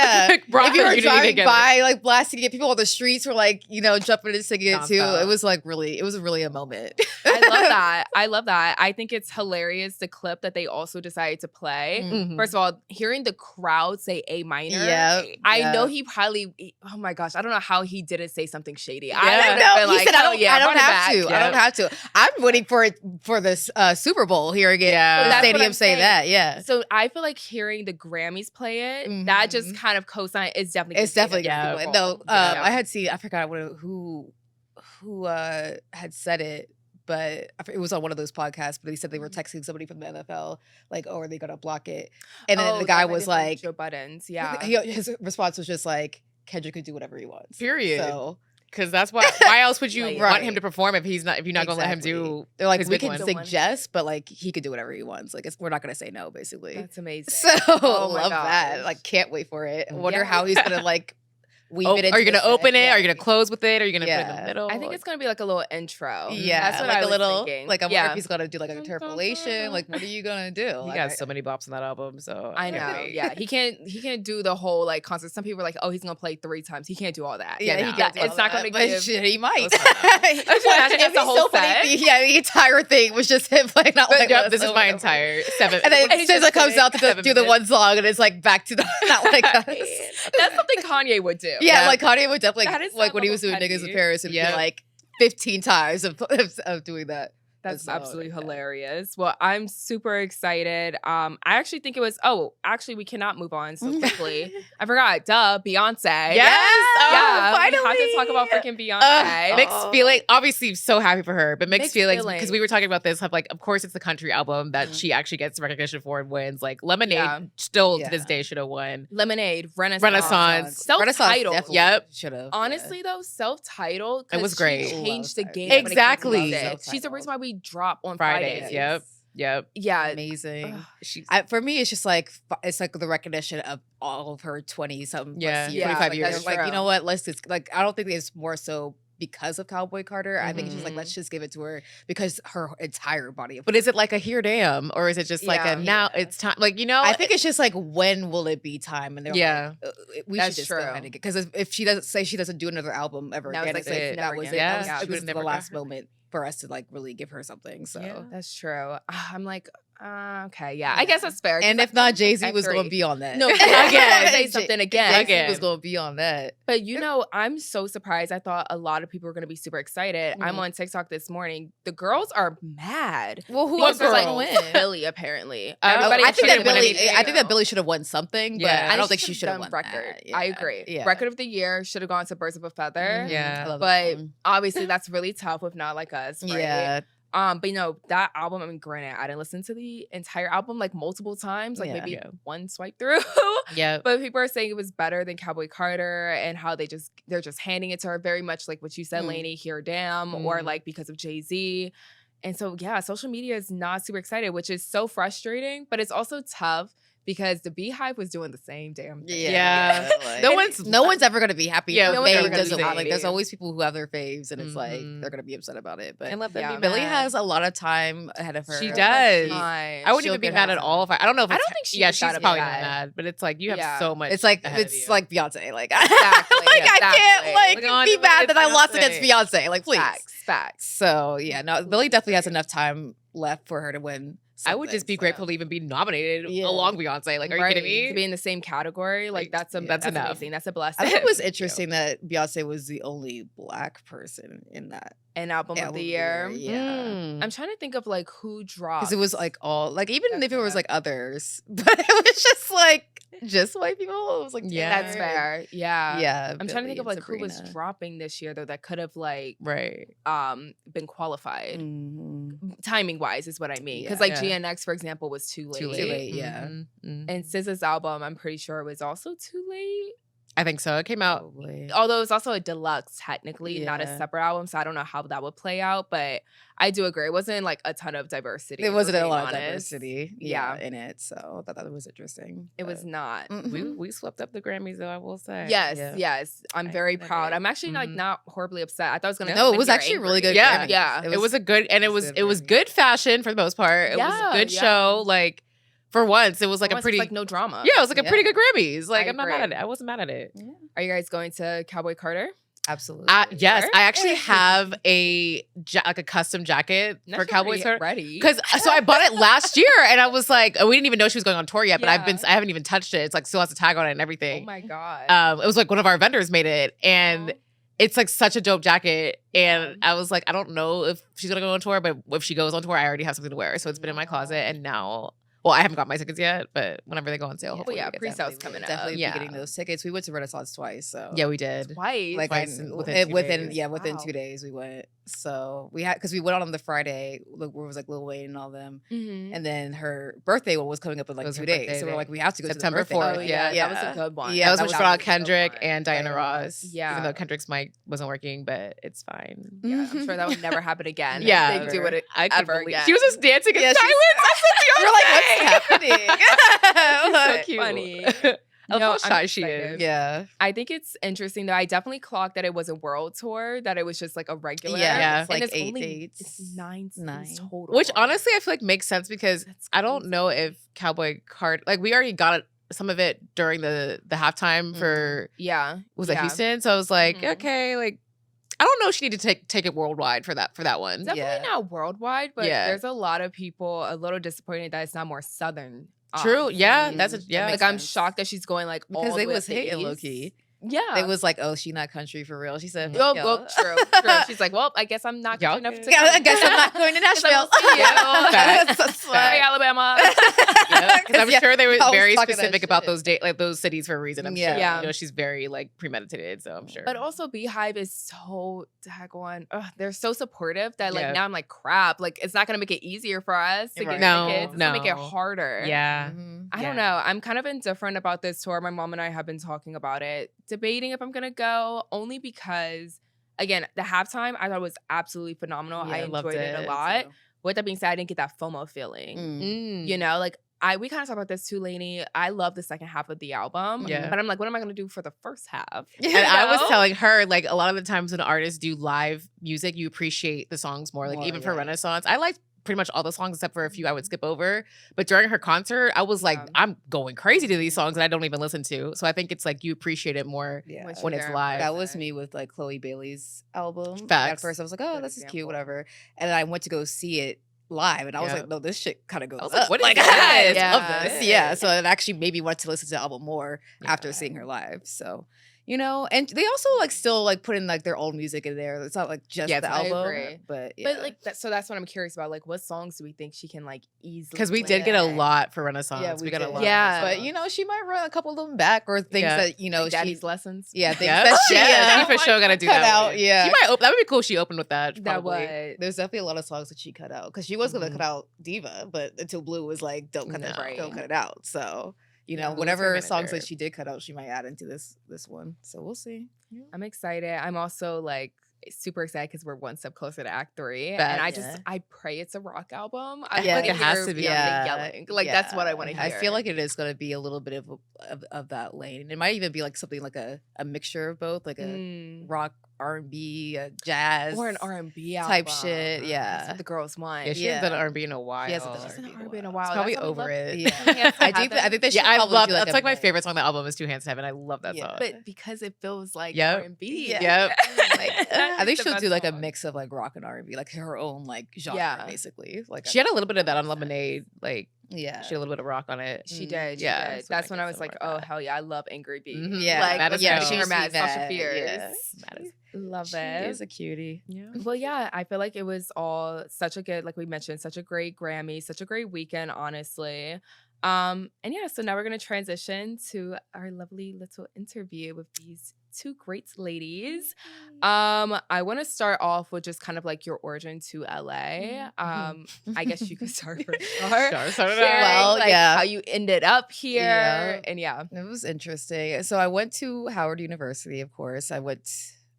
Speaker 3: if you were driving
Speaker 2: together.
Speaker 3: by, like blasting it, people on the streets were like, jumping and singing it too. It was like it was really a moment.
Speaker 1: I love that. I think it's hilarious the clip that they also decided to play.
Speaker 3: Mm-hmm.
Speaker 1: First of all, hearing the crowd say A minor. I know he probably. Oh my gosh, I don't know how he didn't say something shady.
Speaker 3: I know. He said, I don't have to. I don't have to. I'm waiting for this Super Bowl, hearing it in the stadium say that. Yeah.
Speaker 1: So I feel like hearing the Grammys play it, that just kind of co-sign. It's definitely
Speaker 3: good. No, I had seen. I forgot who had said it. But it was on one of those podcasts, but he said they were texting somebody from the NFL, like, oh, are they going to block it? And then the guy was like,
Speaker 1: Joe Buttons,
Speaker 3: his response was just like, Kendrick could do whatever he wants.
Speaker 2: Period.
Speaker 3: So,
Speaker 2: because that's why else would you want him to perform if you're not going to let him do?
Speaker 3: They're like, we can suggest, but like he could do whatever he wants. Like we're not going to say no, basically.
Speaker 1: That's amazing.
Speaker 3: So love that. Like can't wait for it. I wonder how he's going to like.
Speaker 2: Are you going to open it? Are you going to close with it? Are you going to put it in the middle?
Speaker 1: I think it's going to be like a little intro.
Speaker 3: Yeah,
Speaker 1: that's what
Speaker 3: like
Speaker 1: I was
Speaker 3: a little.
Speaker 1: thinking.
Speaker 3: Like I wonder if he's going to do like an interpolation. Like what are you going to do?
Speaker 2: He got so many bops on that album. So
Speaker 1: I know. Yeah, he can't do the whole like concert. Some people are like, oh, he's going to play 3 times. He can't do all that.
Speaker 3: Yeah, he can't.
Speaker 1: It's not going to give.
Speaker 3: Shit, he might.
Speaker 1: That's the whole set.
Speaker 3: Yeah, the entire thing was just him playing. Not like
Speaker 2: this is my entire 7.
Speaker 3: And then SZA comes out to do the one song, and it's like back to the not like us.
Speaker 1: That's something Kanye would do.
Speaker 3: Yeah, like Kanye would definitely
Speaker 1: like
Speaker 3: when he was doing Niggas in Paris, it'd be like 15 times of doing that.
Speaker 1: That's absolutely hilarious. Well, I'm super excited. I actually think it was. Oh, actually, we cannot move on so quickly. I forgot. Duh, Beyonce.
Speaker 3: Yes.
Speaker 1: Finally. We have to talk about freaking Beyonce.
Speaker 2: Mixed feeling. Obviously, so happy for her, but mixed feelings because we were talking about this. Of course, it's the country album that she actually gets recognition for and wins. Like Lemonade, still to this day should have won.
Speaker 1: Lemonade, Renaissance, self-titled.
Speaker 2: Yep,
Speaker 3: should have.
Speaker 1: Honestly, though, self-titled.
Speaker 2: It was great.
Speaker 1: She changed the game.
Speaker 2: Exactly.
Speaker 1: She's the reason why we drop on
Speaker 2: Fridays. Yep.
Speaker 1: Yeah.
Speaker 3: Amazing. For me, it's just like it's like the recognition of all of her 20-something plus years.
Speaker 2: 25 years.
Speaker 3: Like, you know what? Let's just like I don't think it's more so because of Cowboy Carter. I think it's just like let's just give it to her because her entire body.
Speaker 2: But is it like a here damn or is it just like a now it's time? Like
Speaker 3: I think it's just like when will it be time? And they're like, we
Speaker 1: that's
Speaker 3: should just
Speaker 1: true.
Speaker 3: go ahead and get because if she doesn't say she doesn't do another album ever again, it's like that was it.
Speaker 2: Yeah,
Speaker 3: It was the last moment for us to like really give her something. So
Speaker 1: that's true. I'm like, Okay, yeah. I guess that's fair.
Speaker 3: And if not, Jay-Z
Speaker 1: I
Speaker 3: was going
Speaker 1: agree.
Speaker 3: to be on that.
Speaker 1: No, again, say something again.
Speaker 3: Jay-Z was going to be on that.
Speaker 1: But I'm so surprised. I thought a lot of people were going to be super excited. I'm on TikTok this morning. The girls are mad.
Speaker 3: Well, who
Speaker 1: What
Speaker 3: else is like
Speaker 1: girl?
Speaker 3: win?
Speaker 1: Billy, apparently.
Speaker 3: I think that Billy.
Speaker 1: anything.
Speaker 3: I think that Billy should have won something, but
Speaker 2: Yeah.
Speaker 3: I don't think she should have won
Speaker 1: record.
Speaker 3: that. Yeah.
Speaker 1: I agree.
Speaker 3: Yeah.
Speaker 1: Record of the year should have gone to Birds of a Feather.
Speaker 2: Yeah.
Speaker 3: I love
Speaker 1: But
Speaker 3: that song.
Speaker 1: obviously that's really tough with Not Like Us, right?
Speaker 3: Yeah.
Speaker 1: But that album, I mean, granted, I didn't listen to the entire album like multiple times, like
Speaker 3: Yeah.
Speaker 1: maybe one swipe through.
Speaker 2: Yeah.
Speaker 1: But people are saying it was better than Cowboy Carter and how they're just handing it to her very much like what you said, Lanie, here damn, or like because of Jay-Z. And so yeah, social media is not super excited, which is so frustrating, but it's also tough because the Beehive was doing the same damn thing.
Speaker 2: Yeah.
Speaker 3: Like,
Speaker 2: No
Speaker 3: one's ever gonna be happy.
Speaker 2: Yeah,
Speaker 3: Their
Speaker 2: no one's ever
Speaker 3: fave
Speaker 2: gonna
Speaker 3: doesn't
Speaker 2: be
Speaker 3: like. There's
Speaker 1: happy.
Speaker 3: always people who have their faves, and it's like
Speaker 2: Mhm.
Speaker 3: they're gonna be upset about it. But
Speaker 2: And let them
Speaker 1: Yeah.
Speaker 2: be
Speaker 3: Billy
Speaker 2: mad.
Speaker 3: has a lot of time ahead of her.
Speaker 2: She does.
Speaker 1: Time.
Speaker 2: I wouldn't
Speaker 3: She'll
Speaker 2: even be
Speaker 3: get
Speaker 2: mad
Speaker 3: her
Speaker 2: at all if I don't know if
Speaker 1: I
Speaker 2: it's,
Speaker 1: don't think she
Speaker 2: yeah,
Speaker 1: was
Speaker 2: she's
Speaker 1: that
Speaker 2: probably
Speaker 1: upset.
Speaker 2: not mad, but it's like you have
Speaker 1: Yeah.
Speaker 2: so much.
Speaker 3: It's like
Speaker 2: ahead of you.
Speaker 3: Beyonce. Like
Speaker 1: Exactly,
Speaker 3: like I can't
Speaker 1: exactly.
Speaker 3: like
Speaker 2: Like,
Speaker 3: be
Speaker 2: on
Speaker 3: mad
Speaker 2: with
Speaker 3: that I lost against
Speaker 2: Beyonce.
Speaker 3: Beyonce. Like please.
Speaker 1: Facts.
Speaker 3: So yeah, no, Billy definitely has enough time left for her to win.
Speaker 2: I would just be
Speaker 3: something,
Speaker 2: grateful
Speaker 3: so.
Speaker 2: to even be nominated
Speaker 3: Yeah.
Speaker 2: along Beyonce. Like, are you
Speaker 1: Right.
Speaker 2: kidding me?
Speaker 1: To be in the same category, like that's
Speaker 2: that's enough.
Speaker 1: amazing. That's a blessing.
Speaker 3: I think it was interesting that Beyonce was the only Black person in that
Speaker 1: An album of the year.
Speaker 3: Yeah.
Speaker 2: Mm.
Speaker 1: I'm trying to think of like who dropped.
Speaker 3: Because it was like all like even
Speaker 1: That's
Speaker 3: if it was
Speaker 1: fair.
Speaker 3: like others, but it was just like just white people. It was like
Speaker 2: Yeah.
Speaker 1: That's fair. Yeah.
Speaker 3: Yeah,
Speaker 1: I'm trying to think of
Speaker 3: Billy
Speaker 1: like
Speaker 3: and
Speaker 1: who was
Speaker 3: Sabrina.
Speaker 1: dropping this year though that could have like
Speaker 2: Right.
Speaker 1: been qualified.
Speaker 3: Mhm.
Speaker 1: Timing wise is what I mean. Because
Speaker 3: Yeah.
Speaker 1: like GNX, for example, was too late.
Speaker 3: Too late, yeah.
Speaker 2: Mhm. Mhm.
Speaker 1: And SZA's album, I'm pretty sure was also too late.
Speaker 2: I think so. It came out.
Speaker 3: Probably.
Speaker 1: Although it's also a deluxe, technically, not a
Speaker 3: Yeah.
Speaker 1: separate album. So I don't know how that would play out. But I do agree. It wasn't like a ton of diversity.
Speaker 3: There
Speaker 1: if
Speaker 3: wasn't
Speaker 1: we're
Speaker 3: a
Speaker 1: being
Speaker 3: lot of
Speaker 1: honest.
Speaker 3: diversity,
Speaker 1: Yeah.
Speaker 3: in it. So I thought that was interesting.
Speaker 1: It was not.
Speaker 3: Mhm.
Speaker 2: We swept up the Grammys, though. I will say.
Speaker 1: Yes,
Speaker 3: Yeah.
Speaker 1: yes. I'm
Speaker 2: I
Speaker 1: very
Speaker 2: love
Speaker 1: proud.
Speaker 2: it.
Speaker 1: I'm actually like
Speaker 2: Mhm.
Speaker 1: not horribly upset. I thought it was gonna.
Speaker 3: No,
Speaker 1: come
Speaker 3: it
Speaker 1: in
Speaker 3: was
Speaker 1: here
Speaker 3: actually a really
Speaker 1: angry.
Speaker 3: good.
Speaker 2: Yeah.
Speaker 3: Grammy.
Speaker 1: Yeah.
Speaker 2: It was a good, and it was
Speaker 3: good
Speaker 2: good fashion for the most part. It was
Speaker 1: Yeah,
Speaker 2: a good
Speaker 1: yeah.
Speaker 2: show. Like for once, it was like
Speaker 1: For
Speaker 2: a
Speaker 1: once, it's,
Speaker 2: pretty
Speaker 1: like no drama.
Speaker 2: Yeah, it was like a
Speaker 3: Yeah.
Speaker 2: pretty good Grammys. Like
Speaker 1: I
Speaker 2: I'm not mad at
Speaker 1: agree.
Speaker 2: it. I wasn't mad at it.
Speaker 1: Are you guys going to Cowboy Carter?
Speaker 3: Absolutely.
Speaker 2: Yes,
Speaker 1: Sure.
Speaker 2: I actually have like a custom jacket for Cowboy Carter.
Speaker 1: Ready?
Speaker 2: Because so I bought it last year, and I was like, we didn't even know she was going on tour yet. But
Speaker 1: Yeah.
Speaker 2: I haven't even touched it. It's like still has a tag on it and
Speaker 1: Oh
Speaker 2: everything.
Speaker 1: my god.
Speaker 2: It was like one of our vendors made it, and
Speaker 1: Aw.
Speaker 2: it's like such a dope jacket. And I was like, I don't know if she's gonna go on tour, but if she goes on tour, I already have something to wear. So it's been in my closet, and now. Well, I haven't got my tickets yet, but whenever they go on sale,
Speaker 3: Yeah.
Speaker 2: hopefully
Speaker 1: Well, yeah,
Speaker 2: we get them.
Speaker 1: pre-sales coming up.
Speaker 3: Definitely
Speaker 2: Yeah.
Speaker 3: be getting those tickets. We went to Renaissance twice, so
Speaker 2: Yeah, we did.
Speaker 1: Twice.
Speaker 3: like
Speaker 2: Twice
Speaker 3: within
Speaker 2: within 2
Speaker 3: within
Speaker 2: days.
Speaker 3: within
Speaker 1: Wow.
Speaker 3: 2 days we went. So we had because we went on the Friday where it was like Lil Wayne and all them,
Speaker 1: Mhm.
Speaker 3: and then her birthday one was coming up in like
Speaker 2: was
Speaker 3: 2
Speaker 2: her
Speaker 3: days.
Speaker 2: birthday
Speaker 3: So we're
Speaker 2: day.
Speaker 3: like we have to go
Speaker 2: September
Speaker 3: to the birthday.
Speaker 2: 4th,
Speaker 1: Oh yeah,
Speaker 3: yeah.
Speaker 1: that was a good one.
Speaker 3: Yeah,
Speaker 2: That was
Speaker 3: that
Speaker 2: with
Speaker 3: was
Speaker 2: Shaw
Speaker 1: a good
Speaker 2: Kendrick
Speaker 1: one.
Speaker 2: and Diana
Speaker 3: Diana
Speaker 2: Ross.
Speaker 3: Ross.
Speaker 1: Yeah.
Speaker 2: Even though Kendrick's mic wasn't working, but it's fine.
Speaker 1: Yeah, I'm sure that would never happen again.
Speaker 2: Yeah.
Speaker 1: They do it
Speaker 2: I
Speaker 1: ever
Speaker 2: couldn't believe
Speaker 1: again.
Speaker 2: She was just dancing in
Speaker 3: Yeah,
Speaker 2: silence.
Speaker 3: she's- We're like, what's happening?
Speaker 2: so cute.
Speaker 1: funny.
Speaker 2: I love
Speaker 1: No,
Speaker 2: how
Speaker 1: I'm
Speaker 2: shy she
Speaker 1: excited.
Speaker 2: is.
Speaker 3: Yeah.
Speaker 1: I think it's interesting though. I definitely clocked that it was a world tour, that it was just like a regular.
Speaker 2: Yeah.
Speaker 3: It's like
Speaker 1: and it's
Speaker 3: 8
Speaker 1: only
Speaker 3: dates.
Speaker 1: it's nine cities
Speaker 3: Nine.
Speaker 1: total.
Speaker 2: Which honestly, I feel like makes sense because
Speaker 1: That's
Speaker 2: I don't
Speaker 1: crazy.
Speaker 2: know if Cowboy Carter, like we already got some of it during the halftime for
Speaker 1: Yeah.
Speaker 2: was it
Speaker 1: yeah.
Speaker 2: Houston? So I was like,
Speaker 1: Mhm.
Speaker 2: okay, like I don't know if she needed to take it worldwide for that one.
Speaker 1: Definitely
Speaker 3: Yeah.
Speaker 1: not worldwide, but
Speaker 2: Yeah.
Speaker 1: there's a lot of people a little disappointed that it's not more southern.
Speaker 2: True. Yeah.
Speaker 3: Mhm.
Speaker 2: That's a
Speaker 3: That
Speaker 2: yeah.
Speaker 3: makes
Speaker 1: Like I'm
Speaker 3: sense.
Speaker 1: shocked that she's going like
Speaker 3: Because
Speaker 1: all
Speaker 3: they
Speaker 1: the way
Speaker 3: was
Speaker 1: up the
Speaker 3: hating low
Speaker 1: east.
Speaker 3: key.
Speaker 1: Yeah.
Speaker 3: It was like, oh, she not country for real. She said,
Speaker 1: Oh,
Speaker 3: "Fuck
Speaker 1: well,
Speaker 3: y'all."
Speaker 1: true. She's like, well, I guess I'm not
Speaker 2: Y'all
Speaker 1: good enough to.
Speaker 3: Yeah, I
Speaker 1: come.
Speaker 3: guess I'm not going to
Speaker 1: Guess I
Speaker 3: Nashville.
Speaker 1: won't see you.
Speaker 2: Facts.
Speaker 3: That's
Speaker 1: Sorry,
Speaker 3: why.
Speaker 1: Alabama.
Speaker 2: Yeah, because I'm
Speaker 3: Yeah,
Speaker 2: sure they were
Speaker 3: y'all was
Speaker 2: very
Speaker 3: talking that
Speaker 2: specific about
Speaker 3: shit.
Speaker 2: those cities for a reason. I'm
Speaker 3: Yeah.
Speaker 2: sure.
Speaker 1: Yeah.
Speaker 2: You know, she's very like premeditated, so I'm sure.
Speaker 1: But also, Beehive is so daggone. They're so supportive that like
Speaker 2: Yeah.
Speaker 1: now I'm like, crap. Like it's not gonna make it easier for us to
Speaker 3: Right.
Speaker 1: get
Speaker 2: No,
Speaker 1: tickets. It's gonna make it
Speaker 2: no.
Speaker 1: harder.
Speaker 2: yeah.
Speaker 3: Mhm.
Speaker 1: I
Speaker 2: Yeah.
Speaker 1: don't know. I'm kind of indifferent about this tour. My mom and I have been talking about it, debating if I'm gonna go, only because, again, the halftime I thought was absolutely phenomenal.
Speaker 3: Yeah,
Speaker 1: I
Speaker 3: I
Speaker 1: enjoyed
Speaker 2: loved
Speaker 1: it a
Speaker 2: it,
Speaker 1: lot.
Speaker 3: So,
Speaker 1: With that being said, I didn't get that FOMO feeling.
Speaker 3: mm.
Speaker 1: You know, like we kind of talked about this too, Lanie. I love the second half of the album.
Speaker 2: Yeah.
Speaker 1: But I'm like, what am I gonna do for the first half?
Speaker 2: And I was
Speaker 1: know?
Speaker 2: telling her, like, a lot of the times when artists do live music, you appreciate the songs more. Like,
Speaker 3: More,
Speaker 2: even for
Speaker 3: yeah.
Speaker 2: Renaissance, I liked pretty much all the songs except for a few I would skip over. But during her concert, I was like,
Speaker 1: Yeah.
Speaker 2: I'm going crazy to these songs that I don't even listen to. So I think it's like you appreciate it more.
Speaker 3: Yeah.
Speaker 1: Once
Speaker 2: when
Speaker 1: you're
Speaker 2: it's
Speaker 1: there in
Speaker 2: live.
Speaker 3: That
Speaker 1: person.
Speaker 3: was me with like Chloe Bailey's album. At
Speaker 2: Facts.
Speaker 3: first, I was like, "Oh,
Speaker 1: Good
Speaker 3: this is cute,
Speaker 1: example.
Speaker 3: whatever." And then I went to go see it live, and I was like, no, this shit kind of goes
Speaker 2: I was
Speaker 3: up.
Speaker 2: like, what is
Speaker 3: I
Speaker 2: this?
Speaker 3: love this. Yeah. So it actually made me want to listen to the album more after seeing her live. So, you know, and they also like still like put in like their old music in there. It's not like just the album, but
Speaker 1: like so that's what I'm curious about. Like, what songs do we think she can like easily?
Speaker 2: Because we did get a lot for Renaissance.
Speaker 3: Yeah,
Speaker 2: we got a lot.
Speaker 1: Yeah,
Speaker 3: but you know, she might run a couple of them back or things that you know,
Speaker 1: like Daddy's Lessons.
Speaker 3: Yeah, things that
Speaker 2: she for sure gonna do that.
Speaker 3: Out, yeah,
Speaker 2: she might. That would be cool. She opened with that.
Speaker 1: That
Speaker 2: probably.
Speaker 1: would.
Speaker 3: There's definitely a lot of songs that she cut out because she was gonna cut out Diva, but until Blue was like, don't cut it out. So. You know, whatever songs that she did cut out, she might add into this one. So we'll see.
Speaker 1: I'm excited. I'm also like super excited because we're one step closer to Act 3. And I pray it's a rock album. I feel like
Speaker 2: it has to be.
Speaker 1: Yelling. Like that's what I want to hear.
Speaker 3: I feel like it is going to be a little bit of that lane. It might even be like something like a mixture of both, like a rock, R&B, jazz,
Speaker 1: or an R&B
Speaker 3: type shit. Yeah,
Speaker 1: that's what the girls want.
Speaker 2: Yeah, she hasn't done R&B in a while.
Speaker 3: She hasn't done R&B in a while.
Speaker 2: It's probably over it.
Speaker 3: Yeah. I think that.
Speaker 2: I love that's like my favorite song on the album is Two Hands to Heaven. I love that song.
Speaker 1: But because it feels like R&B.
Speaker 2: Yep.
Speaker 3: I think she'll do like a mix of like rock and R&B, like her own like genre, basically. Like
Speaker 2: she had a little bit of that on Lemonade, like.
Speaker 3: Yeah,
Speaker 2: she had a little bit of rock on it.
Speaker 1: She did. Yeah, that's when I was like, "Oh hell yeah, I love Angry Bee."
Speaker 3: Mm-hmm. Yeah,
Speaker 1: like she's mad, Sasha Fierce.
Speaker 3: Yeah.
Speaker 1: Love
Speaker 3: she
Speaker 1: it.
Speaker 3: She is a cutie.
Speaker 1: Yeah. Well, yeah, I feel like it was all such a good, like we mentioned, such a great Grammy, such a great weekend, honestly. And yeah, so now we're gonna transition to our lovely little interview with these two great ladies. I want to start off with just kind of like your origin to LA. I guess you could start first.
Speaker 3: Well,
Speaker 1: how you ended up here, and
Speaker 3: it was interesting. So I went to Howard University, of course. I went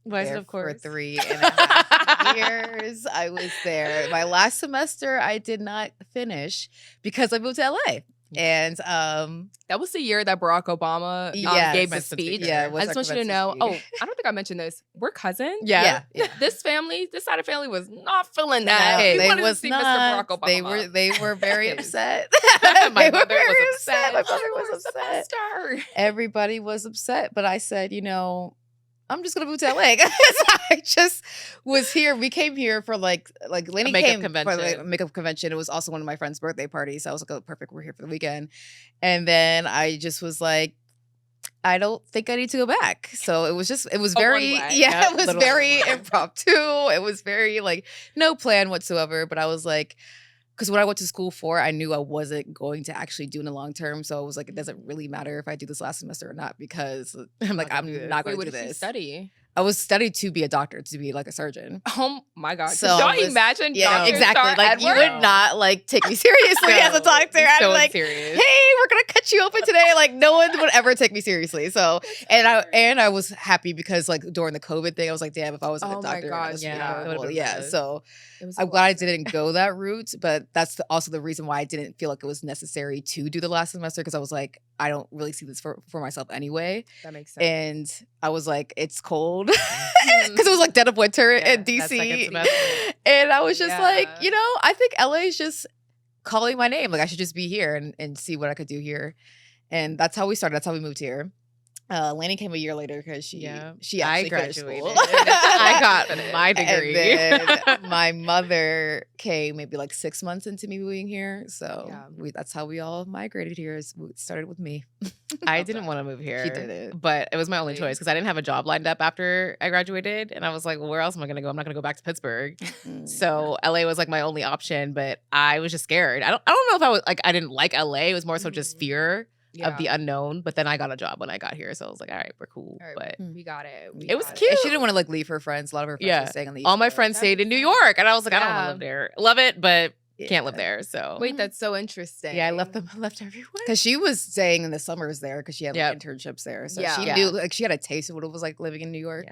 Speaker 3: there for 3.5 years. I was there. My last semester, I did not finish because I moved to LA. And
Speaker 1: that was the year that Barack Obama gave the speech.
Speaker 3: Yeah,
Speaker 1: I just want you to know. Oh, I don't think I mentioned this. We're cousins.
Speaker 3: Yeah.
Speaker 1: This side of family was not feeling that.
Speaker 3: No,
Speaker 1: they was not. Mr. Barack
Speaker 3: Obama. They were very upset.
Speaker 2: My mother was upset.
Speaker 3: My mother was upset. Everybody was upset. But I said, you know, I'm just gonna move to LA. I just was here. We came here for like Lanie came for like a makeup convention. It was also one of my friend's birthday parties. So I was like, oh, perfect. We're here for the weekend. And then I just was like, I don't think I need to go back. So it was very, it was very impromptu. It was very like no plan whatsoever. But I was like, because what I went to school for, I knew I wasn't going to actually do in the long term. So I was like, it doesn't really matter if I do this last semester or not because I'm like, I'm not going to do this.
Speaker 1: What did you study?
Speaker 3: I was studying to be a doctor, to be like a surgeon.
Speaker 1: Oh my God.
Speaker 3: So
Speaker 1: don't imagine
Speaker 3: exactly. Like you would not like take me seriously as a doctor. I'd be like,
Speaker 2: serious.
Speaker 3: Hey, we're gonna cut you open today. Like no one would ever take me seriously. So I was happy because like during the COVID thing, I was like, damn, if I was a doctor, So I'm glad I didn't go that route, but that's also the reason why I didn't feel like it was necessary to do the last semester because I was like, I don't really see this for myself anyway.
Speaker 1: That makes sense.
Speaker 3: And I was like, it's cold because it was like dead of winter in DC, and I was just like, you know, I think LA is just calling my name. Like I should just be here and see what I could do here, and that's how we started. That's how we moved here. Lanie came a year later because she actually
Speaker 2: graduated.
Speaker 3: School.
Speaker 2: I got my degree.
Speaker 3: And then my mother came maybe like 6 months into me moving here. So that's how we all migrated here. It started with me.
Speaker 2: I didn't want to move here.
Speaker 3: She did it.
Speaker 2: But it was my only choice because I didn't have a job lined up after I graduated. And I was like, well, where else am I going to go? I'm not going to go back to Pittsburgh. So LA was like my only option, but I was just scared. I don't know if I was like, I didn't like LA. It was more so just fear. Of the unknown, but then I got a job when I got here, so I was like, all right, we're cool. But
Speaker 1: we got it.
Speaker 2: It was cute.
Speaker 3: And she didn't want to like leave her friends. A lot of her friends were staying on the East
Speaker 2: All my friends stayed in New York, and I was like, I don't want to live there. Love it, but can't live there. So
Speaker 1: wait, that's so interesting.
Speaker 2: Yeah, I left everyone
Speaker 3: because she was staying in the summers there because she had like, internships there, so she knew like she had a taste of what it was like living in New York.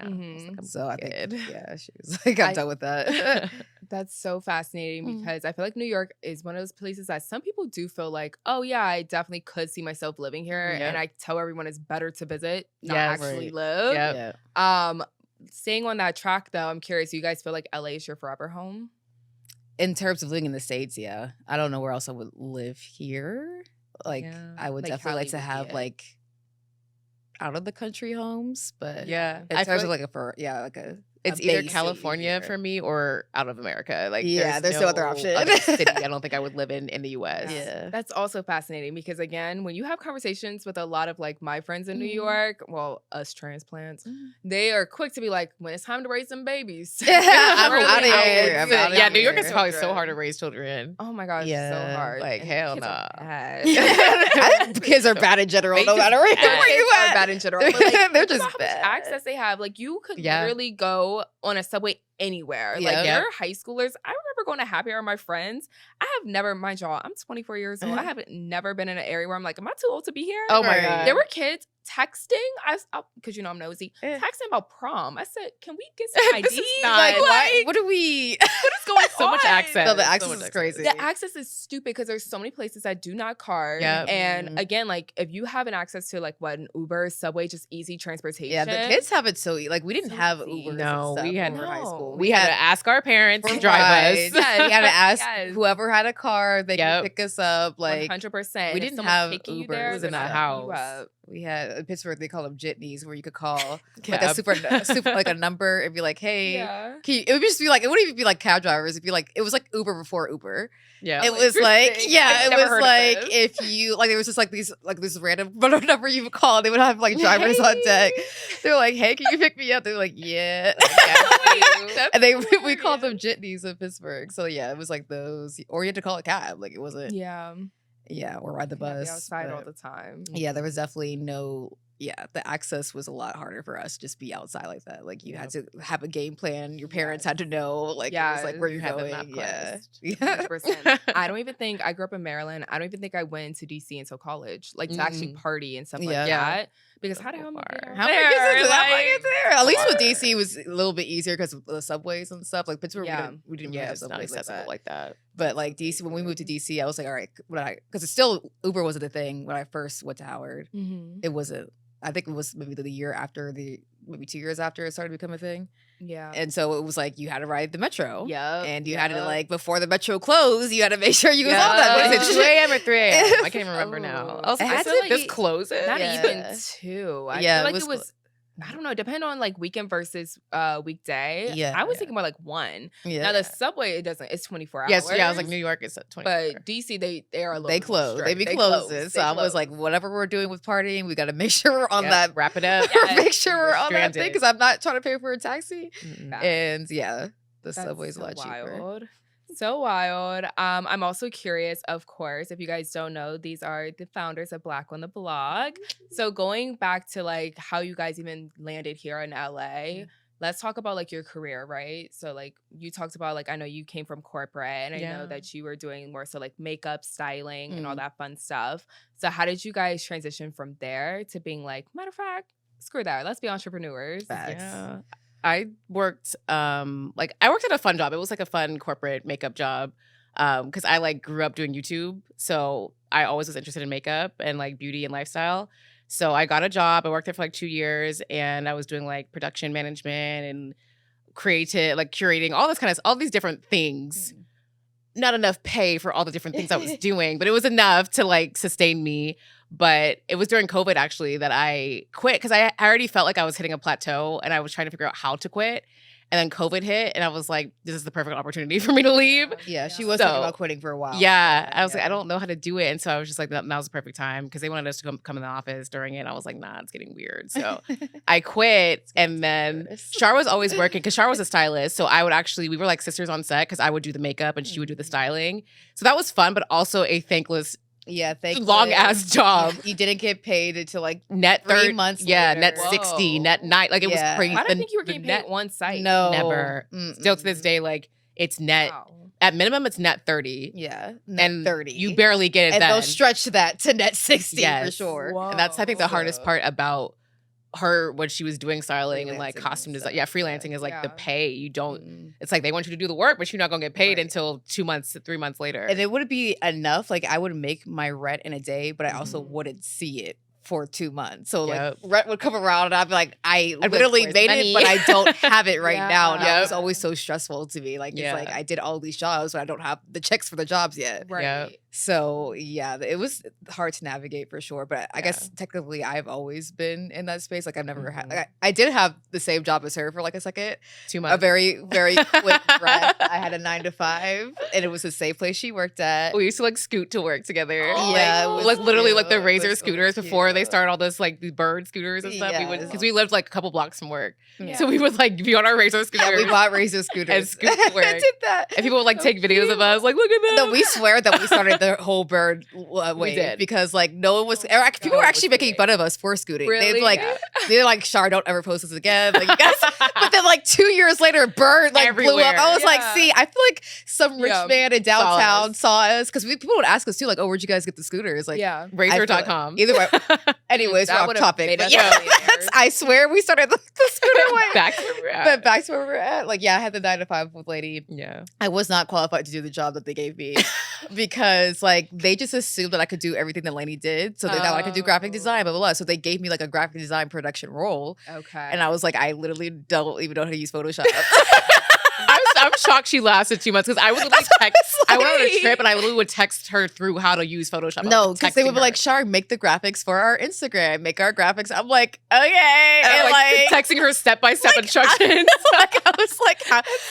Speaker 3: So I think she was like, I'm done with that.
Speaker 1: That's so fascinating because I feel like New York is one of those places that some people do feel like, oh yeah, I definitely could see myself living here, and I tell everyone it's better to visit, not actually live. Staying on that track though, I'm curious. Do you guys feel like LA is your forever home?
Speaker 3: In terms of living in the States, yeah. I don't know where else I would live here. Like, I would definitely like to have, like, out of the country homes. But
Speaker 2: in
Speaker 3: terms of, like, a
Speaker 2: It's either California for me or out of America. Like,
Speaker 3: there's no other option.
Speaker 2: Other city I don't think I would live in the U.S.
Speaker 1: Yeah. That's also fascinating because, again, when you have conversations with a lot of like my friends in New York, well, us transplants, they are quick to be like, when it's time to raise some babies.
Speaker 3: I'm out of here.
Speaker 2: Yeah, New York is probably so hard to raise children.
Speaker 1: Oh my gosh, so hard.
Speaker 2: Like, hell no.
Speaker 3: I think kids are bad in general, no matter where you at.
Speaker 1: Bad in general. But, like,
Speaker 3: they're just bad.
Speaker 1: Access they have, like you could literally go on a subway anywhere. Like you're high schoolers. I remember going to happy hour with my friends. I have never, mind y'all, I'm 24 years old. I have never been in an area where I'm like, am I too old to be here?
Speaker 2: Oh my God.
Speaker 1: There were kids texting, because I'm nosy, texting about prom. I said, can we get some ID?
Speaker 3: What are we?
Speaker 1: What is going on?
Speaker 2: So much access.
Speaker 3: No, the access is crazy.
Speaker 1: The access is stupid because there's so many places that do not card.
Speaker 2: Yep.
Speaker 1: And again, like if you have an access to like an Uber, Subway, just easy transportation.
Speaker 3: Yeah, the kids have it so like we didn't have Uber.
Speaker 2: No, we had
Speaker 3: high school.
Speaker 2: We had to ask our parents to drive us.
Speaker 3: Yeah, we had to ask whoever had a car, they could pick us up. Like
Speaker 1: 100%.
Speaker 3: We didn't have Uber.
Speaker 2: It was in the house.
Speaker 3: We had in Pittsburgh, they call them jitneys, where you could call like a super like a number and be like, "Hey," it would just be like, it wouldn't even be like cab drivers. It'd be like, it was like Uber before Uber.
Speaker 2: Yeah,
Speaker 3: it was like, it was like if you like, there was just like these like this random number you would call. They would have like drivers on deck. They're like, "Hey, can you pick me up?" They're like, "Yeah," and we called them jitneys in Pittsburgh. So yeah, it was like those, or you had to call a cab. Like it wasn't. Yeah, or ride the bus.
Speaker 1: Outside all the time.
Speaker 3: Yeah, there was definitely no. Yeah, the access was a lot harder for us to just be outside like that. Like you had to have a game plan. Your parents had to know. Like it was like where you
Speaker 2: had
Speaker 3: going.
Speaker 2: The map
Speaker 3: Yeah.
Speaker 1: 100%. I don't even think I grew up in Maryland. I don't even think I went to DC until college, like to actually party and stuff like that. Because how the hell am I there?
Speaker 3: How am I get there? At least with DC it was a little bit easier because of the subways and stuff. Like Pittsburgh, we didn't really have subways
Speaker 2: like that.
Speaker 3: But like DC, when we moved to DC, I was like, all right, because it's still Uber wasn't a thing when I first went to Howard. It wasn't. I think it was maybe the year after maybe 2 years after it started to become a thing.
Speaker 1: Yeah.
Speaker 3: And so it was like you had to ride the metro.
Speaker 1: Yeah.
Speaker 3: And you had to like before the metro closed, you had to make sure you was on that.
Speaker 2: What is it, 2 a.m. or 3 a.m.? I can't even remember now.
Speaker 1: I
Speaker 2: feel like this closes.
Speaker 1: Not even 2. I feel like it was I don't know, depending on like weekend versus weekday.
Speaker 3: Yeah.
Speaker 1: I was thinking more like 1.
Speaker 3: Yeah.
Speaker 1: Now the subway, it doesn't, it's 24 hours.
Speaker 2: Yes, I was like New York is 24.
Speaker 1: But DC, they are a little
Speaker 3: They close. They be closing. So I was like, whatever we're doing with partying, we got to make sure we're on that.
Speaker 2: Wrap it up.
Speaker 3: Make sure we're on that thing because I'm not trying to pay for a taxi. And the subway's a lot cheaper.
Speaker 1: So wild. I'm also curious, of course, if you guys don't know, these are the founders of Black on the Blog. So going back to like how you guys even landed here in LA, let's talk about like your career, right? So like you talked about like, I know you came from corporate and I know that you were doing more so like makeup, styling and all that fun stuff. So how did you guys transition from there to being like, matter of fact, screw that, let's be entrepreneurs?
Speaker 2: Yeah. I worked I worked at a fun job. It was like a fun corporate makeup job because I like grew up doing YouTube. So I always was interested in makeup and like beauty and lifestyle. So I got a job. I worked there for like 2 years and I was doing like production management and curating all these different things. Not enough pay for all the different things I was doing, but it was enough to like sustain me. But it was during COVID actually that I quit because I already felt like I was hitting a plateau and I was trying to figure out how to quit. And then COVID hit and I was like, this is the perfect opportunity for me to leave.
Speaker 3: Yeah, she was thinking about quitting for a while.
Speaker 2: Yeah, I was like, I don't know how to do it. And so I was just like, now's the perfect time because they wanted us to come in the office during it. And I was like, nah, it's getting weird. So I quit. And then Char was always working because Char was a stylist. So we were like sisters on set because I would do the makeup and she would do the styling. So that was fun, but also a thankless long ass job.
Speaker 3: You didn't get paid until like
Speaker 2: net
Speaker 3: 3 months.
Speaker 2: Yeah,
Speaker 3: later.
Speaker 2: net 60, net 9. Like it was crazy.
Speaker 1: I don't think you were getting paid at one site.
Speaker 3: No,
Speaker 2: never. Still to this day, like it's net. Wow. At minimum, it's net 30.
Speaker 3: Yeah, net 30.
Speaker 2: You barely get it.
Speaker 3: And
Speaker 2: then.
Speaker 3: They'll stretch that to net 60 for sure.
Speaker 1: Whoa.
Speaker 2: And that's I think the hardest part about her when she was doing styling and like costume design. Yeah, freelancing is like the pay. You don't. It's like they want you to do the work, but you're not gonna get paid until 2 months, 3 months later.
Speaker 3: And it wouldn't be enough. Like I would make my rent in a day, but I also wouldn't see it for 2 months. So like rent would come around and I'd be like, I literally made it, but I don't have it right now. And that was always so stressful to me. Like it's like I did all these jobs, but I don't have the checks for the jobs yet.
Speaker 1: Right.
Speaker 3: So yeah, it was hard to navigate for sure. But I guess technically I've always been in that space. Like I've never had. I did have the same job as her for like a second.
Speaker 2: 2 months.
Speaker 3: A very very quick breath. I had a 9 to 5, and it was the same place she worked at.
Speaker 2: We used to like scoot to work together.
Speaker 3: Yeah,
Speaker 2: like literally like the
Speaker 3: cute.
Speaker 2: Razor
Speaker 3: It was so
Speaker 2: scooters before they
Speaker 3: cute.
Speaker 2: started all this like the bird scooters and stuff. We would
Speaker 3: Yes.
Speaker 2: because we lived like a couple blocks from work,
Speaker 3: Yeah.
Speaker 2: so we would like be on our Razor scooters.
Speaker 3: Yeah, we bought Razor scooters
Speaker 2: And scoot to work.
Speaker 3: I did that.
Speaker 2: and people would like take videos of us, like look at that.
Speaker 3: No, we swear that we started the whole bird wave
Speaker 2: did.
Speaker 3: because like no one was. People were actually making fun of us for scooting.
Speaker 1: Really?
Speaker 3: They'd like,
Speaker 1: Yeah.
Speaker 3: they're like, "Char, don't ever post this again." Like, you guys. But then like 2 years later, bird like blew
Speaker 2: Everywhere.
Speaker 3: up. I was like,
Speaker 1: Yeah.
Speaker 3: "See, I feel like some rich
Speaker 1: Yeah.
Speaker 3: man in downtown
Speaker 2: us.
Speaker 3: saw us because people would ask us too, like, "Oh, where'd you guys get the scooters?" Like,
Speaker 1: Yeah.
Speaker 2: Razor.com.
Speaker 3: Either way. Anyways,
Speaker 1: That
Speaker 3: we're off
Speaker 1: would've
Speaker 3: topic.
Speaker 1: made
Speaker 3: But
Speaker 1: us
Speaker 3: yeah,
Speaker 1: millionaires.
Speaker 3: I swear we started the scooter wave.
Speaker 2: Back to where we're at.
Speaker 3: But back to where we're at. Like, yeah, I had the 9 to 5 with lady.
Speaker 2: Yeah.
Speaker 3: I was not qualified to do the job that they gave me because like they just assumed that I could do everything that Lainey did. So they thought I could do graphic design, blah, blah, blah. So they gave me like a graphic design production role.
Speaker 1: Okay.
Speaker 3: And I was like, I literally don't even know how to use Photoshop.
Speaker 2: I'm shocked she lasted 2 months because I would literally text. I went on a trip and I literally would text her through how to use Photoshop.
Speaker 3: No, because they would be
Speaker 2: texting
Speaker 3: like,
Speaker 2: her.
Speaker 3: Char, make the graphics for our Instagram, make our graphics. I'm like, okay. And
Speaker 2: like texting her step-by-step instructions.
Speaker 3: I was like,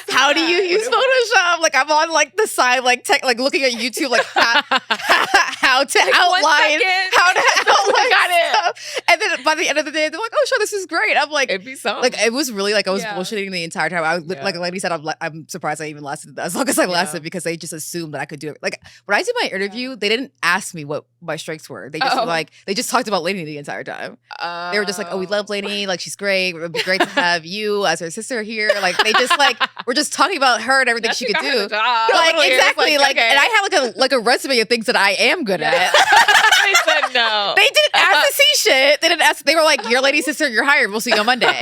Speaker 3: how do you use Photoshop? Like I'm on like the side, like looking at YouTube, like how to outline, how to outline
Speaker 2: Got it.
Speaker 3: stuff. And then by the end of the day, they're like, oh, sure, this is great. I'm like,
Speaker 2: It'd be something.
Speaker 3: like it was really like I was
Speaker 1: Yeah.
Speaker 3: bullshitting the entire time. I
Speaker 2: Yeah.
Speaker 3: like Lady said, I'm surprised I even lasted as long as I lasted because they just assumed that I could do it. Like when I did my interview, they didn't ask me what my strengths were. They just were like they just talked about Lady the entire time. They were just like, oh, we love Lady, like she's great. It would be great to have you as her sister here. Like they just like we're just talking about her and everything she could do. Like exactly, like
Speaker 2: okay.
Speaker 3: and I had like a resume of things that I am good at.
Speaker 2: They said no.
Speaker 3: They didn't ask to see shit. They didn't ask. They were like, "Your Lady's sister, you're hired. We'll see you on Monday."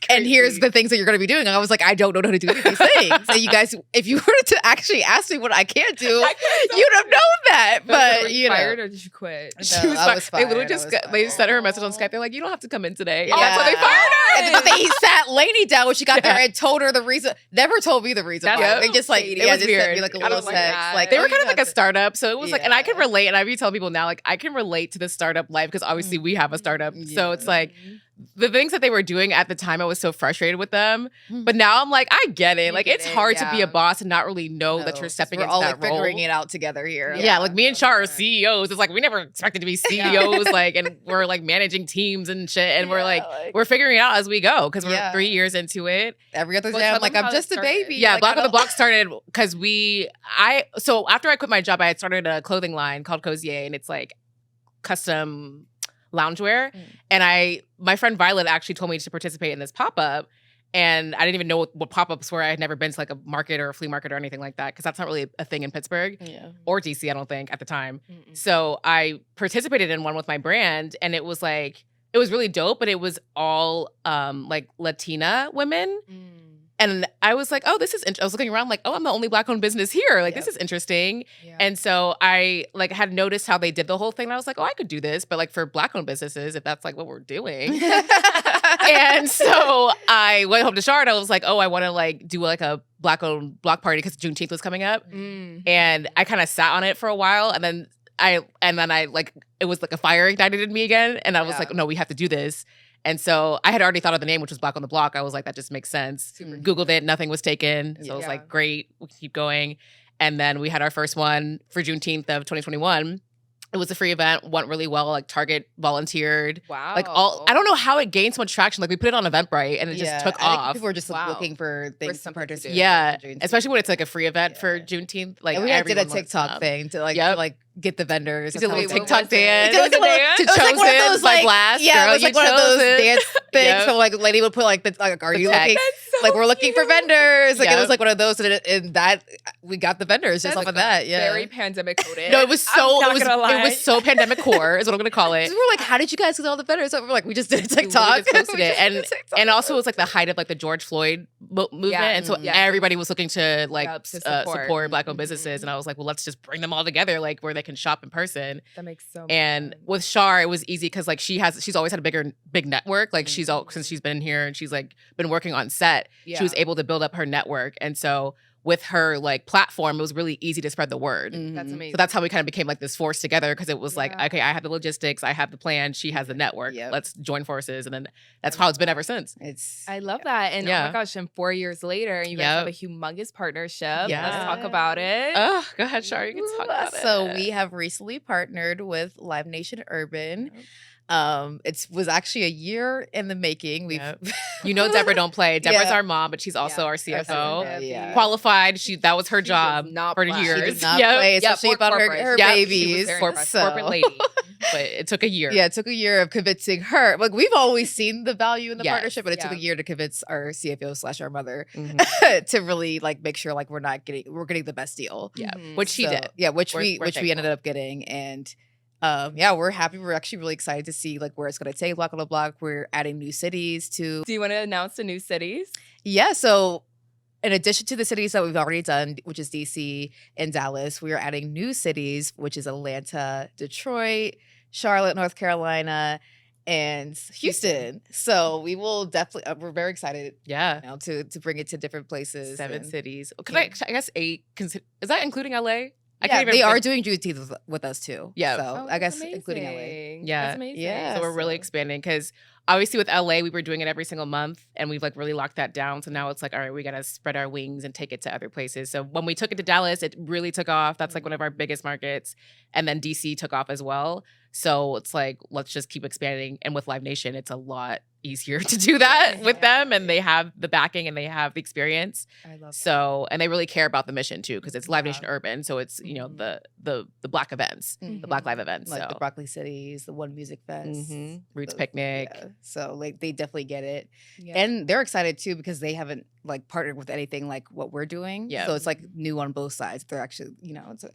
Speaker 3: And here's the things that you're going to be doing. And I was like, I don't know how to do any of these things. And you guys, if you were to actually ask me what I can't do, you'd have known that. But you know,
Speaker 1: fired or did you quit?
Speaker 2: She was
Speaker 3: I
Speaker 2: fired.
Speaker 3: was
Speaker 2: They
Speaker 3: fired.
Speaker 2: literally
Speaker 3: I
Speaker 2: just
Speaker 3: was
Speaker 2: they just sent her a message on
Speaker 3: fired.
Speaker 2: Skype. They're like, you don't have to come in today.
Speaker 3: Yeah.
Speaker 2: And that's why they fired her.
Speaker 3: And then he sat Lainey down when she got there and told her the reason. Never told me the reason.
Speaker 2: That's
Speaker 3: why.
Speaker 2: so
Speaker 3: They just like
Speaker 2: shady.
Speaker 3: yeah,
Speaker 2: It was
Speaker 3: just
Speaker 2: weird.
Speaker 3: sent me like a
Speaker 2: I
Speaker 3: little
Speaker 2: don't like
Speaker 3: text.
Speaker 1: that.
Speaker 3: Like
Speaker 2: They were
Speaker 3: oh,
Speaker 2: kind of
Speaker 3: you
Speaker 2: like a
Speaker 3: have to-
Speaker 2: startup, so it was like, and I can
Speaker 3: Yeah.
Speaker 2: relate. And I be telling people now, like I can relate to the startup life because obviously we have a startup. So it's like the things that they were doing at the time, I was so frustrated with them. But now I'm like, I get it.
Speaker 1: You
Speaker 2: Like
Speaker 1: get
Speaker 2: it's
Speaker 1: it,
Speaker 2: hard to be
Speaker 1: yeah.
Speaker 2: a boss and not really know that
Speaker 3: No,
Speaker 2: you're stepping
Speaker 3: we're
Speaker 2: into
Speaker 3: all
Speaker 2: that
Speaker 3: like figuring
Speaker 2: role.
Speaker 3: it out together here.
Speaker 2: Yeah, like me and Char are CEOs. It's like we never expected to be CEOs, like, and we're like managing teams and shit, and we're like we're figuring it out as we go because we're 3 years into it.
Speaker 3: Every other
Speaker 1: Well,
Speaker 3: day,
Speaker 1: tell
Speaker 3: I'm like,
Speaker 1: them
Speaker 3: I'm
Speaker 1: how it
Speaker 3: just a
Speaker 1: started.
Speaker 3: baby.
Speaker 2: Yeah,
Speaker 3: like,
Speaker 2: Black
Speaker 3: I
Speaker 2: on the
Speaker 3: don't-
Speaker 2: Block started because so after I quit my job, I had started a clothing line called Cozier, and it's like custom loungewear. And my friend Violet actually told me to participate in this pop-up. And I didn't even know what pop-ups were. I had never been to like a market or a flea market or anything like that because that's not really a thing in Pittsburgh or DC, I don't think, at the time. So I participated in one with my brand, and it was really dope, but it was all like Latina women. And I was like, oh, this is I was looking around like, oh, I'm the only Black-owned business here. Like, this is interesting. And so I like had noticed how they did the whole thing. And I was like, oh, I could do this. But like for Black-owned businesses, if that's like what we're doing. And so I went home to Char and I was like, oh, I want to like do like a Black-owned block party because Juneteenth was coming up. And I kind of sat on it for a while. And then I like, it was like a fire ignited in me again. And I was like, no, we have to do this. And so I had already thought of the name, which was Black on the Block. I was like, that just makes sense. Googled it, nothing was taken. So I was like, great, we can keep going. And then we had our first one for Juneteenth of 2021. It was a free event, went really well. Like Target volunteered.
Speaker 1: Wow.
Speaker 2: Like I don't know how it gained so much traction. Like we put it on Eventbrite and it just took
Speaker 3: I think
Speaker 2: off.
Speaker 3: people were just
Speaker 1: Wow.
Speaker 3: looking for things to
Speaker 1: something to
Speaker 3: participate.
Speaker 1: do.
Speaker 2: Yeah,
Speaker 3: in Juneteenth.
Speaker 2: especially when it's like a free event for Juneteenth. Like
Speaker 3: And we did a
Speaker 2: everyone wants
Speaker 3: TikTok
Speaker 2: to
Speaker 3: thing to like
Speaker 2: Yep.
Speaker 3: to like get the vendors.
Speaker 2: We did a little
Speaker 3: That's how we
Speaker 2: TikTok
Speaker 1: was it?
Speaker 2: dance.
Speaker 3: We did like a little-
Speaker 2: To
Speaker 3: it was like one of
Speaker 2: Chosen
Speaker 3: those,
Speaker 2: by
Speaker 3: like-
Speaker 2: Blast.
Speaker 3: Yeah,
Speaker 2: Girl,
Speaker 3: it was like
Speaker 2: you
Speaker 3: one of those
Speaker 2: chose it.
Speaker 3: dance things.
Speaker 2: Yep.
Speaker 3: So like, lady would put like, are you
Speaker 2: text.
Speaker 3: looking? Like we're looking for vendors. Like it
Speaker 2: Yep.
Speaker 3: was like one of those, and that we got the vendors just off of that. Yeah.
Speaker 1: Very pandemic coded.
Speaker 2: No, it was so
Speaker 1: I'm not gonna lie.
Speaker 2: it was so pandemic core is what I'm gonna call it.
Speaker 3: So we were like, how did you guys get all the vendors? So we're like, we just did a TikTok.
Speaker 2: We just posted
Speaker 3: We
Speaker 2: it.
Speaker 3: just did a TikTok.
Speaker 2: And also it was like the height of like the George Floyd movement.
Speaker 1: Yeah,
Speaker 2: And so
Speaker 1: yeah.
Speaker 2: everybody was looking to like
Speaker 1: Yep, to
Speaker 2: support,
Speaker 1: support.
Speaker 2: Black-owned businesses. And I was like, well, let's just bring them all together, like where they can shop in person.
Speaker 1: That makes so much
Speaker 2: And
Speaker 1: sense.
Speaker 2: with Char, it was easy because like she's always had a big network. Like since she's been here and she's like been working on set, she was able to build up her network. And so with her like platform, it was really easy to spread the word.
Speaker 1: That's amazing.
Speaker 2: So that's how we kind of became like this force together, because it was like, okay, I have the logistics, I have the plan, she has the network. Let's join forces, and then that's how it's been ever since.
Speaker 1: I love that, and oh my gosh, and 4 years later, you guys have a humongous partnership. Let's talk about it.
Speaker 2: Oh, go ahead, Char, you can talk about it.
Speaker 3: So we have recently partnered with Live Nation Urban. It was actually a year in the making. We've
Speaker 2: you know, Deborah don't play. Deborah's our mom, but she's also our CFO. Qualified. That was her job for years.
Speaker 3: She did not play, especially about her babies.
Speaker 2: Corporate lady. But it took a year.
Speaker 3: Yeah, it took a year of convincing her. Like, we've always seen the value in the partnership, but it took a year to convince our CFO / our mother to really like make sure like we're getting the best deal.
Speaker 2: Yeah, which she did.
Speaker 3: Yeah, which we ended up getting, and we're happy. We're actually really excited to see like where it's going to take Block on the Block. We're adding new cities to.
Speaker 1: Do you want to announce the new cities?
Speaker 3: Yeah. So in addition to the cities that we've already done, which is DC and Dallas, we are adding new cities, which is Atlanta, Detroit, Charlotte, North Carolina, and Houston. So we will definitely. We're very excited.
Speaker 2: Yeah.
Speaker 3: To bring it to different places.
Speaker 2: 7 cities. I guess 8. Is that including LA?
Speaker 3: They are doing Juneteenth with us too.
Speaker 2: Yeah.
Speaker 3: So I guess including LA.
Speaker 2: Yeah.
Speaker 1: That's amazing.
Speaker 2: Yeah. So we're really expanding, because obviously with LA, we were doing it every single month, and we've like really locked that down. So now it's like, all right, we got to spread our wings and take it to other places. So when we took it to Dallas, it really took off. That's like one of our biggest markets. And then DC took off as well. So it's like, let's just keep expanding. And with Live Nation, it's a lot easier to do that with them, and they have the backing and they have the experience.
Speaker 1: I love that.
Speaker 2: So, and they really care about the mission too, because it's Live Nation Urban, so it's you know the Black events, the Black Live events,
Speaker 3: like
Speaker 2: so.
Speaker 3: the Broccoli Cities, the One Music Fest,
Speaker 2: Roots Picnic.
Speaker 3: Yeah. So like they definitely get it, and they're excited too because they haven't like partnered with anything like what we're doing. So it's like new on both sides. They're actually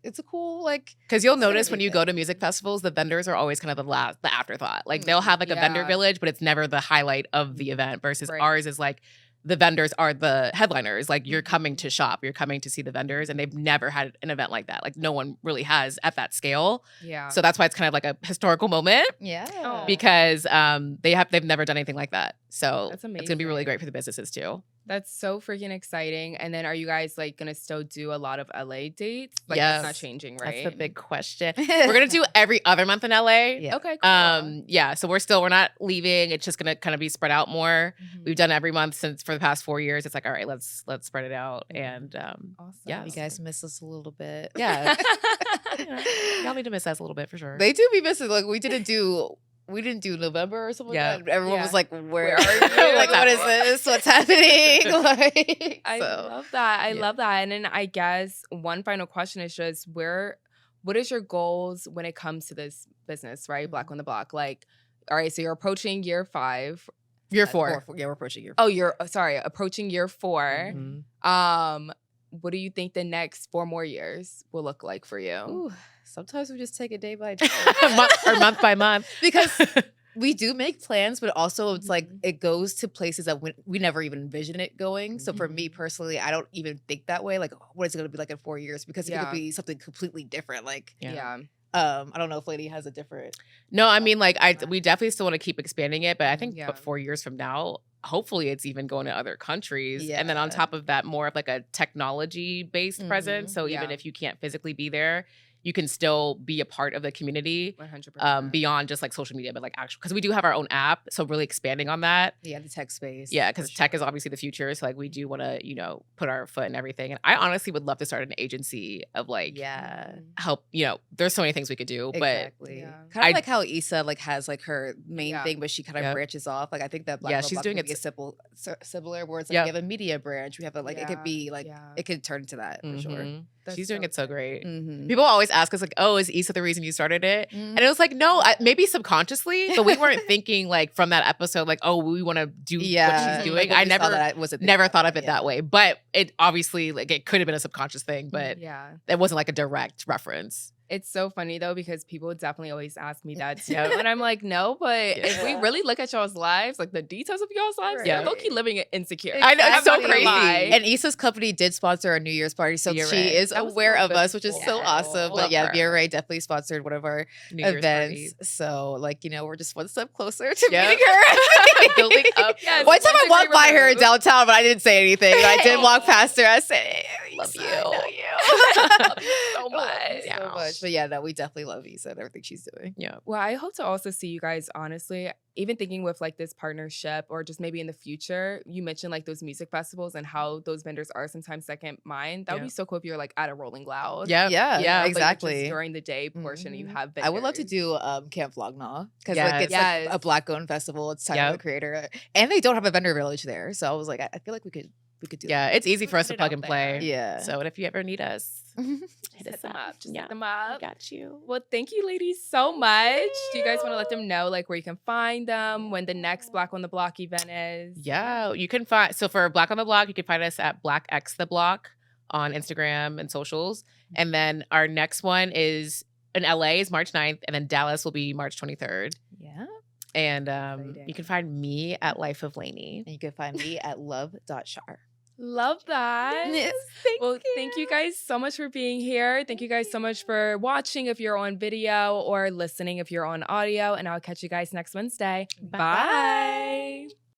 Speaker 3: it's a cool like,
Speaker 2: because you'll notice when you go to music festivals, the vendors are always kind of the afterthought. Like they'll have like a vendor village, but it's never the highlight of the event, versus ours is like the vendors are the headliners. Like you're coming to shop, you're coming to see the vendors, and they've never had an event like that. Like no one really has at that scale. Yeah. So that's why it's kind of like a historical moment.
Speaker 3: Yeah.
Speaker 2: Because they've never done anything like that. So
Speaker 1: that's amazing.
Speaker 2: It's gonna be really great for the businesses too.
Speaker 1: That's so freaking exciting. And then are you guys like gonna still do a lot of LA dates? Like
Speaker 2: yes.
Speaker 1: That's not changing, right?
Speaker 2: That's the big question. We're gonna do every other month in LA.
Speaker 1: Yeah. Okay, cool.
Speaker 2: Yeah, so we're not leaving. It's just gonna kind of be spread out more. We've done every month for the past 4 years. It's like, all right, let's spread it out. And
Speaker 1: awesome.
Speaker 3: Yeah. You guys miss us a little bit.
Speaker 2: Yeah. Y'all need to miss us a little bit for sure.
Speaker 3: They do be missing. Like we didn't do November or something like that. Everyone was like, where are you? Like, what is this? What's happening? Like,
Speaker 1: I love that. I love that. And then I guess one final question is just what is your goals when it comes to this business, right? Black on the Block. Like, all right, so you're approaching year 5.
Speaker 2: Year 4.
Speaker 3: Yeah, we're approaching year 4.
Speaker 1: Oh, you're approaching year 4. What do you think the next 4 more years will look like for you?
Speaker 3: Ooh, sometimes we just take it day by day.
Speaker 2: or month by month.
Speaker 3: Because we do make plans, but also it's like it goes to places that we never even envision it going. So for me personally, I don't even think that way. Like, what is it going to be like in 4 years? Because it could be something completely different. Like, I don't know if Lady has a different.
Speaker 2: No, I mean, like, we definitely still want to keep expanding it, but I think 4 years from now, hopefully it's even going to other countries. And then on top of that, more of like a technology-based presence. So even if you can't physically be there, you can still be a part of the community
Speaker 1: 100%.
Speaker 2: Beyond just like social media, but like actual, because we do have our own app. So really expanding on that.
Speaker 3: Yeah, the tech space.
Speaker 2: Yeah, because tech is obviously the future. So like we do want to, put our foot in everything. And I honestly would love to start an agency of like, help, there's so many things we could do.
Speaker 3: Exactly.
Speaker 2: But
Speaker 3: kind of like how Issa like has like her main thing, but she kind of branches off. Like I think that Black
Speaker 2: she's doing it
Speaker 3: similar where it's like we have a media branch. We have it could be like, it could turn into that for sure.
Speaker 2: She's doing it so great. People always ask us like, oh, is Issa the reason you started it? And it was like, no, maybe subconsciously, but we weren't thinking like from that episode, like, oh, we want to do what she's doing.
Speaker 3: Like,
Speaker 2: I never thought of it that way, but it obviously like it could have been a subconscious thing, but it wasn't like a direct reference.
Speaker 1: It's so funny though, because people definitely always ask me that too. And I'm like, no, but if we really look at y'all's lives, like the details of y'all's lives, they're low-key living it insecure.
Speaker 2: I know, it's so crazy.
Speaker 3: And Issa's company did sponsor our New Year's party, so she is aware of us, which is so awesome. But BRA definitely sponsored one of our New events. So like, we're just one step closer to meeting her.
Speaker 2: Building up.
Speaker 3: One time I walked by her in downtown, but I didn't say anything. I did walk past her. I said,
Speaker 2: love you.
Speaker 1: I know you. Love you so much.
Speaker 3: So much. But yeah, no, we definitely love Issa and everything she's doing.
Speaker 2: Yeah.
Speaker 1: Well, I hope to also see you guys, honestly, even thinking with like this partnership or just maybe in the future, you mentioned like those music festivals and how those vendors are sometimes second mind. That would be so cool if you're like at a Rolling Loud.
Speaker 3: Yeah,
Speaker 1: Like,
Speaker 3: exactly.
Speaker 1: just during the day portion, you have vendors.
Speaker 3: I would love to do Camp Vlogna because
Speaker 2: Yes.
Speaker 3: like it's like a Black-owned festival. It's Tyler the Creator, and they don't have a vendor village there. So I was like, I feel like we could do.
Speaker 2: Yeah,
Speaker 3: that.
Speaker 2: it's easy for us to plug and play.
Speaker 3: Yeah.
Speaker 2: So if you ever need us,
Speaker 1: hit them up. Just hit them up.
Speaker 2: Got you.
Speaker 1: Well, thank you, ladies, so much. Do you guys want to let them know like where you can find them, when the next Black on the Block event is?
Speaker 2: Yeah, you can find. So for Black on the Block, you can find us at Black X the Block on Instagram and socials. And then our next one is in LA is March 9th, and then Dallas will be March 23rd.
Speaker 3: Yeah.
Speaker 2: And you can find me at Life of Lanie.
Speaker 3: And you can find me at love.char.
Speaker 1: Love that.
Speaker 3: Yes,
Speaker 1: thank you guys so much for being here. Thank you guys so much for watching if you're on video or listening if you're on audio. And I'll catch you guys next Wednesday. Bye.